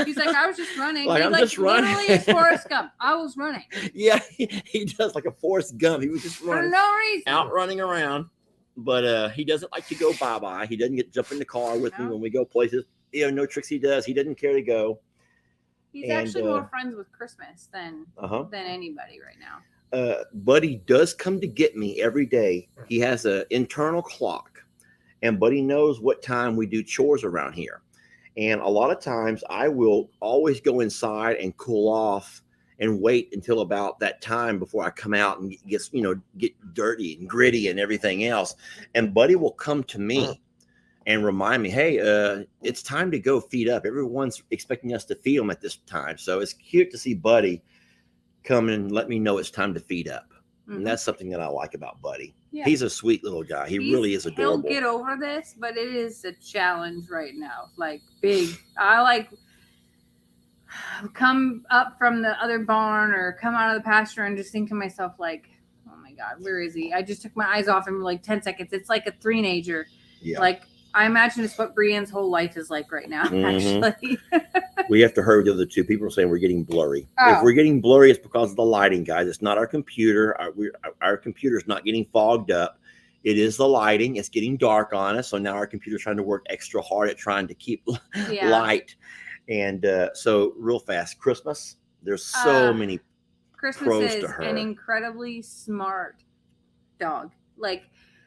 Speaker 1: He's like, I was just running.
Speaker 2: Like, I'm just running.
Speaker 1: Literally, it's Forrest Gump. I was running.
Speaker 2: Yeah, he does like a Forrest Gump. He was just running.
Speaker 1: For no reason.
Speaker 2: Out running around. But he doesn't like to go bye-bye. He doesn't jump in the car with me when we go places. No tricks he does. He doesn't care to go.
Speaker 1: He's actually more friends with Christmas than anybody right now.
Speaker 2: Buddy does come to get me every day. He has an internal clock, and Buddy knows what time we do chores around here. And a lot of times I will always go inside and cool off and wait until about that time before I come out and get dirty and gritty and everything else. And Buddy will come to me and remind me, hey, it's time to go feed up. Everyone's expecting us to feed them at this time. So it's cute to see Buddy come and let me know it's time to feed up. Mm-hmm. And that's something that I like about Buddy. Yeah. He's a sweet little guy. He really is adorable.
Speaker 1: He'll get over this, but it is a challenge right now. Like big. I come up from the other barn or come out of the pasture and just think to myself like, oh my my God, where is he? I just took my eyes off him for like 10 seconds. It's like a three-nager.
Speaker 2: Yeah.
Speaker 1: Like, I imagine it's what Brienne's whole life is like right now, actually.
Speaker 2: We have to hurry with the other two. People are saying we're getting blurry.
Speaker 1: Oh.
Speaker 2: If we're getting blurry, it's because of the lighting, guys. It's not our computer. Our computer's not getting fogged up. It is the lighting. It's getting dark on us. So now our computer's trying to work extra hard at trying to keep light. And so real fast, Christmas, there's so many
Speaker 1: Christmas
Speaker 2: pros
Speaker 1: is
Speaker 2: to her.
Speaker 1: an incredibly smart dog. Like,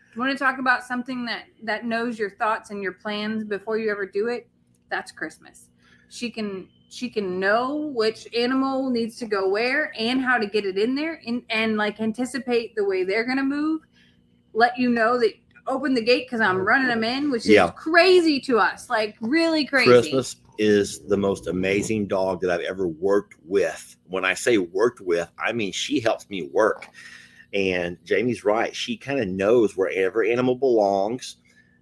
Speaker 1: if you want to talk about something that knows your thoughts and your plans before you ever do it, that's Christmas. She can know which animal needs to go where and how to get it in there and like anticipate the way they're going to move, let you know that open the gate because I'm running them in, which is crazy to us, like really crazy.
Speaker 2: Christmas is the most amazing dog that I've ever worked with. When I say worked with, I mean she helps me work. And Jamie's right. She kind of knows where every animal belongs.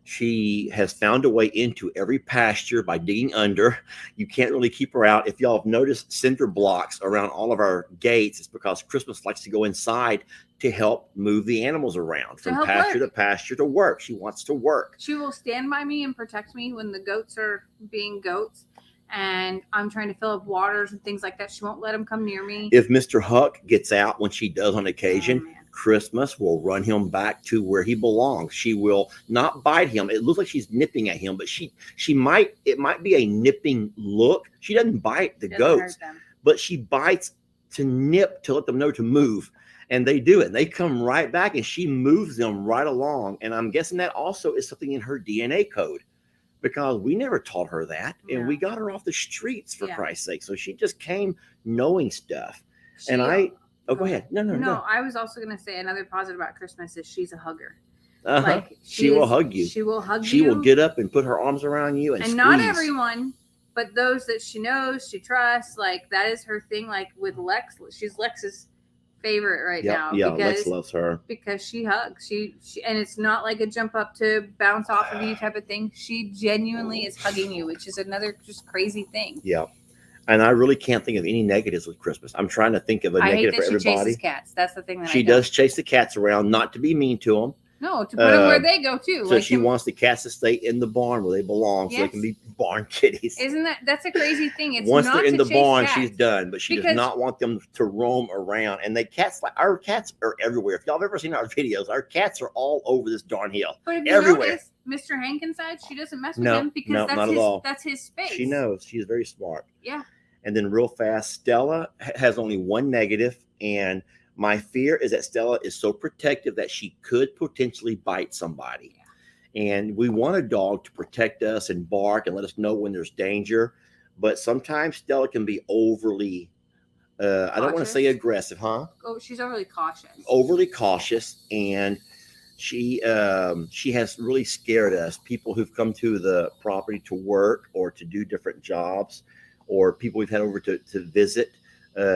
Speaker 2: She has found a way into every pasture by digging under. You can't really keep her out. If y'all have noticed cinder blocks around all of our gates, it's because Christmas likes to go inside to help move the animals around from pasture to pasture to work. She wants to work.
Speaker 1: She will stand by me and protect me when the goats are being goats. And I'm trying to fill up waters and things like that. She won't let them come near me.
Speaker 2: If Mr. Huck gets out, when she does on occasion, Christmas will run him back to where he belongs. She will not bite him. It looks like she's nipping at him, but it might be a nipping look. She doesn't bite the goats, but she bites to nip to let them know to move. And they do it. And they come right back and she moves them right along. And I'm guessing that also is something in her DNA code, because we never taught her that. And we got her off the streets, for Christ's sake. So she just came knowing stuff. Go ahead. No.
Speaker 1: I was also going to say another positive about Christmas is she's a hugger.
Speaker 2: Like she will hug you.
Speaker 1: She will hug you.
Speaker 2: She will get up and put her arms around you and squeeze.
Speaker 1: Not everyone, but those that she knows, she trusts. Like, that is her thing. Like with Lex, she's Lex's favorite right now.
Speaker 2: Yeah, Lex loves her
Speaker 1: because she hugs. She and it's not like a jump up to bounce off of you type of thing. She genuinely is hugging you, which is another just crazy thing.
Speaker 2: Yeah. And I really can't think of any negatives with Christmas. I'm trying to think of a negative for everybody.
Speaker 1: She chases cats. That's the thing that
Speaker 2: she does chase the cats around, not to be mean to them.
Speaker 1: No, to put them where they go too.
Speaker 2: So she wants the cats to stay in the barn where they belong, so they can be barn kitties.
Speaker 1: That's a crazy thing? It's
Speaker 2: once
Speaker 1: not
Speaker 2: they're in the barn,
Speaker 1: cats.
Speaker 2: she's done. But she does not want them to roam around. And our cats are everywhere. If y'all have ever seen our videos, our cats are all over this darn hill.
Speaker 1: But if you
Speaker 2: everywhere.
Speaker 1: Notice, Mr. Hankenside, she doesn't mess with him because that's his space.
Speaker 2: She knows. She's very smart.
Speaker 1: Yeah.
Speaker 2: And then real fast, Stella has only one negative, and my fear is that Stella is so protective that she could potentially bite somebody. Yeah. And we want a dog to protect us and bark and let us know when there's danger. But sometimes Stella can be overly, I don't want to say aggressive, huh?
Speaker 1: Oh, she's overly cautious.
Speaker 2: Overly cautious. And she has really scared us. People who've come to the property to work or to do different jobs, or people we've had over to visit.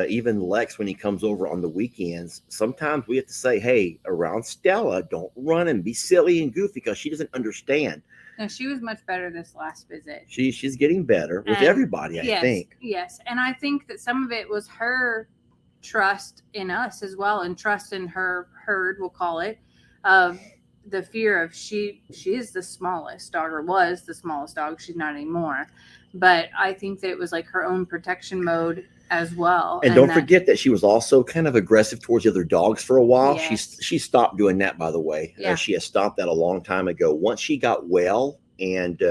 Speaker 2: Even Lex, when he comes over on the weekends, sometimes we have to say, hey, around Stella, don't run and be silly and goofy, because she doesn't understand.
Speaker 1: No, she was much better this last visit.
Speaker 2: She's getting better with everybody, I think.
Speaker 1: Yes. And I think that some of it was her trust in us as well, and trust in her herd, we'll call it, of the fear of she is the smallest dog, or was the smallest dog. She's not anymore. But I think that it was like her own protection mode as well.
Speaker 2: And don't forget that she was also kind of aggressive towards the other dogs for a while.
Speaker 1: Yes.
Speaker 2: She stopped doing that, by the way.
Speaker 1: Yeah.
Speaker 2: She has stopped that a long time ago. Once she got well, and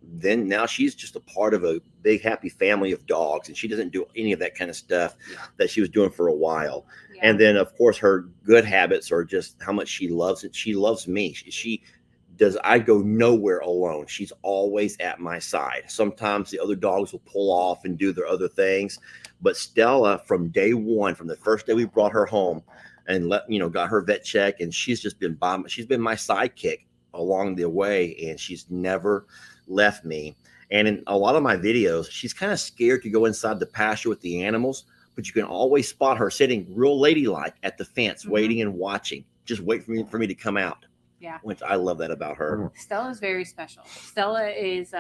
Speaker 2: then now she's just a part of a big happy family of dogs, and she doesn't do any of that kind of stuff that she was doing for a while. Yeah. And then, of course, her good habits are just how much she loves it. She loves me. I go nowhere alone. She's always at my side. Sometimes the other dogs will pull off and do their other things, but Stella, from day one, from the first day we brought her home and got her vet check, and she's been my sidekick along the way, and she's never left me. And in a lot of my videos, she's kind of scared to go inside the pasture with the animals, but you can always spot her sitting real ladylike at the fence, waiting and watching, just wait for me to come out.
Speaker 1: Yeah.
Speaker 2: Which I love that about her.
Speaker 1: Stella's very special. Stella is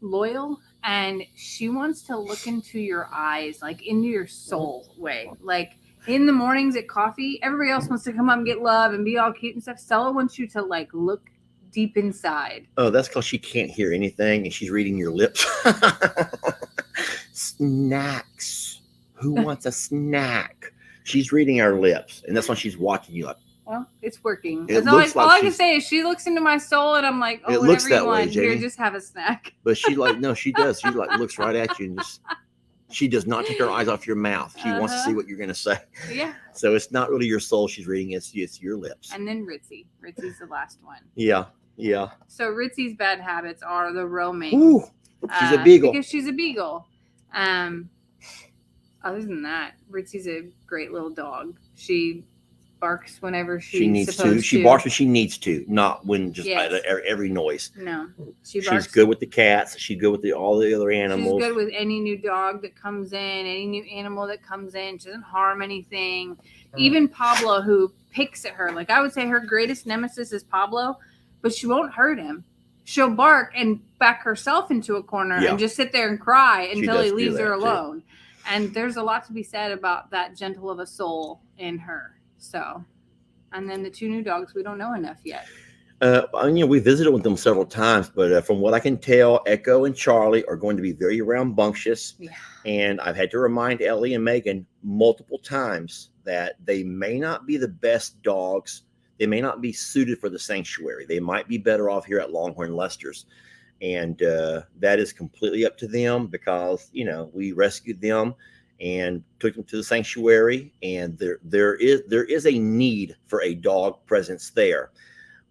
Speaker 1: loyal, and she wants to look into your eyes, like into your soul way. Like, In the mornings at coffee, everybody else wants to come up and get love and be all cute and stuff. Stella wants you to like look deep inside.
Speaker 2: Oh, that's because she can't hear anything and she's reading your lips. Snacks. Who wants a snack? She's reading our lips, and that's why she's watching you. Like,
Speaker 1: well, it's working.
Speaker 2: It
Speaker 1: all
Speaker 2: looks like
Speaker 1: all I can say is she looks into my soul, and I'm like, oh,
Speaker 2: it
Speaker 1: whatever
Speaker 2: looks that
Speaker 1: you
Speaker 2: way,
Speaker 1: want. Here,
Speaker 2: Jamie.
Speaker 1: just have a snack.
Speaker 2: But she like, no, she does. She like looks right at you and just. She does not take her eyes off your mouth. She wants to see what you're going to say.
Speaker 1: Yeah.
Speaker 2: So it's not really your soul she's reading. It's your lips.
Speaker 1: And then Ritzy. Ritzy's the last one.
Speaker 2: Yeah. Yeah.
Speaker 1: So Ritzy's bad habits are the roaming.
Speaker 2: Ooh, she's a beagle.
Speaker 1: Because she's a beagle. Other than that, Ritzy's a great little dog. She barks whenever she needs to.
Speaker 2: She barks when she needs to, not when just every noise.
Speaker 1: No, she barks.
Speaker 2: She's good with the cats. She's good with all the other animals.
Speaker 1: She's good with any new dog that comes in, any new animal that comes in. She doesn't harm anything. Even Pablo, who picks at her. Like I would say her greatest nemesis is Pablo, but she won't hurt him. She'll bark and back herself into a corner and just sit there and cry until he leaves her alone. And there's a lot to be said about that gentle of a soul in her. So, and then the two new dogs, we don't know enough yet.
Speaker 2: We visited with them several times, but from what I can tell, Echo and Charlie are going to be very rambunctious. Yeah. And I've had to remind Ellie and Megan multiple times that they may not be the best dogs. They may not be suited for the sanctuary. They might be better off here at Longhorn Lester's. And that is completely up to them because, we rescued them and took them to the sanctuary. And there is a need for a dog presence there.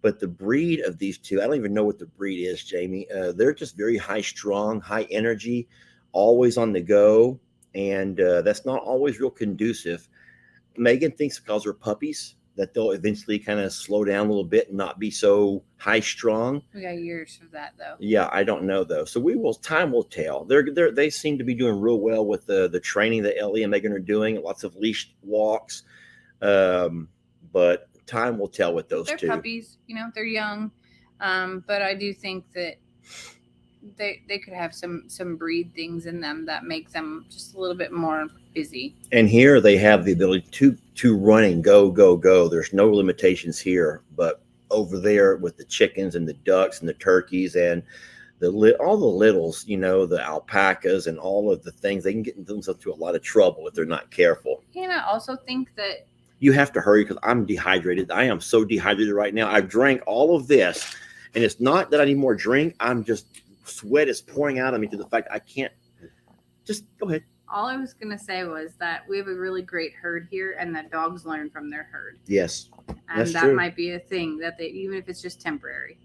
Speaker 2: But the breed of these two, I don't even know what the breed is, Jamie. They're just very high strung, high energy, always on the go. And that's not always real conducive. Megan thinks because they're puppies that they'll eventually kind of slow down a little bit and not be so high strung.
Speaker 1: We got years for that though.
Speaker 2: Yeah, I don't know though. So time will tell. They seem to be doing real well with the training that Ellie and Megan are doing. Lots of leashed walks. But time will tell with those two.
Speaker 1: They're puppies, they're young. But I do think that they could have some breed things in them that make them just a little bit more busy. And
Speaker 2: here they have the ability to run and go. There's no limitations here, but over there with the chickens and the ducks and the turkeys and all the littles, the alpacas and all of the things, they can get themselves into a lot of trouble if they're not careful.
Speaker 1: And I also think that
Speaker 2: you have to hurry because I'm dehydrated. I am so dehydrated right now. I've drank all of this, and it's not that I need more drink. I'm just sweat is pouring out of me to the fact I can't. Just go ahead.
Speaker 1: All I was going to say was that we have a really great herd here and that dogs learn from their herd.
Speaker 2: Yes.
Speaker 1: And that true. Might be a thing that even if it's just temporary.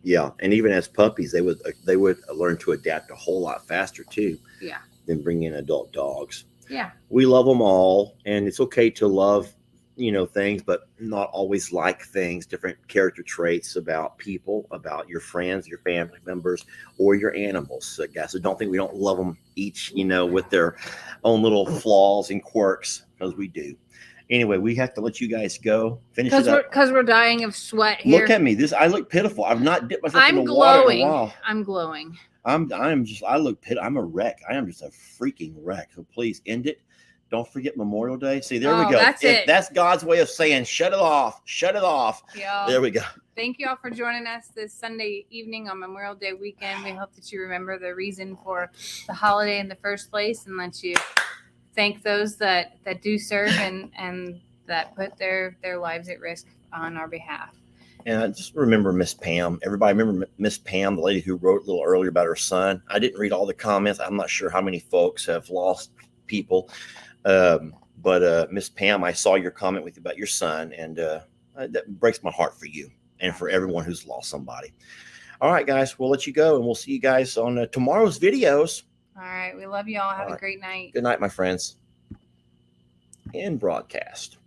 Speaker 2: Yeah. And even as puppies, they would learn to adapt a whole lot faster too.
Speaker 1: Yeah.
Speaker 2: Than bring in adult dogs.
Speaker 1: Yeah.
Speaker 2: We love them all. And it's okay to love, things, but not always like things, different character traits about people, about your friends, your family members, or your animals. So, guys, so don't think we don't love them each, with their own little flaws and quirks, because we do. Anyway, we have to let you guys go. Finish it up.
Speaker 1: Because we're dying of sweat here.
Speaker 2: Look at me. I look pitiful. I've not dipped myself in the water in a while.
Speaker 1: I'm glowing.
Speaker 2: I'm a wreck. I am just a freaking wreck. So please end it. Don't forget Memorial Day. See, there we go.
Speaker 1: That's it.
Speaker 2: That's God's way of saying, shut it off. Shut it off.
Speaker 1: Y'all,
Speaker 2: there we go.
Speaker 1: Thank you all for joining us this Sunday evening on Memorial Day weekend. We hope that you remember the reason for the holiday in the first place and that you thank those that do serve and that put their lives at risk on our behalf.
Speaker 2: And I just remember Miss Pam. Everybody remember Miss Pam, the lady who wrote a little earlier about her son. I didn't read all the comments. I'm not sure how many folks have lost people. But Miss Pam, I saw your comment with you about your son, and that breaks my heart for you and for everyone who's lost somebody. All right, guys, we'll let you go, and we'll see you guys on tomorrow's videos.
Speaker 1: All right, we love you all. Have a great night.
Speaker 2: Good night, my friends. And broadcast.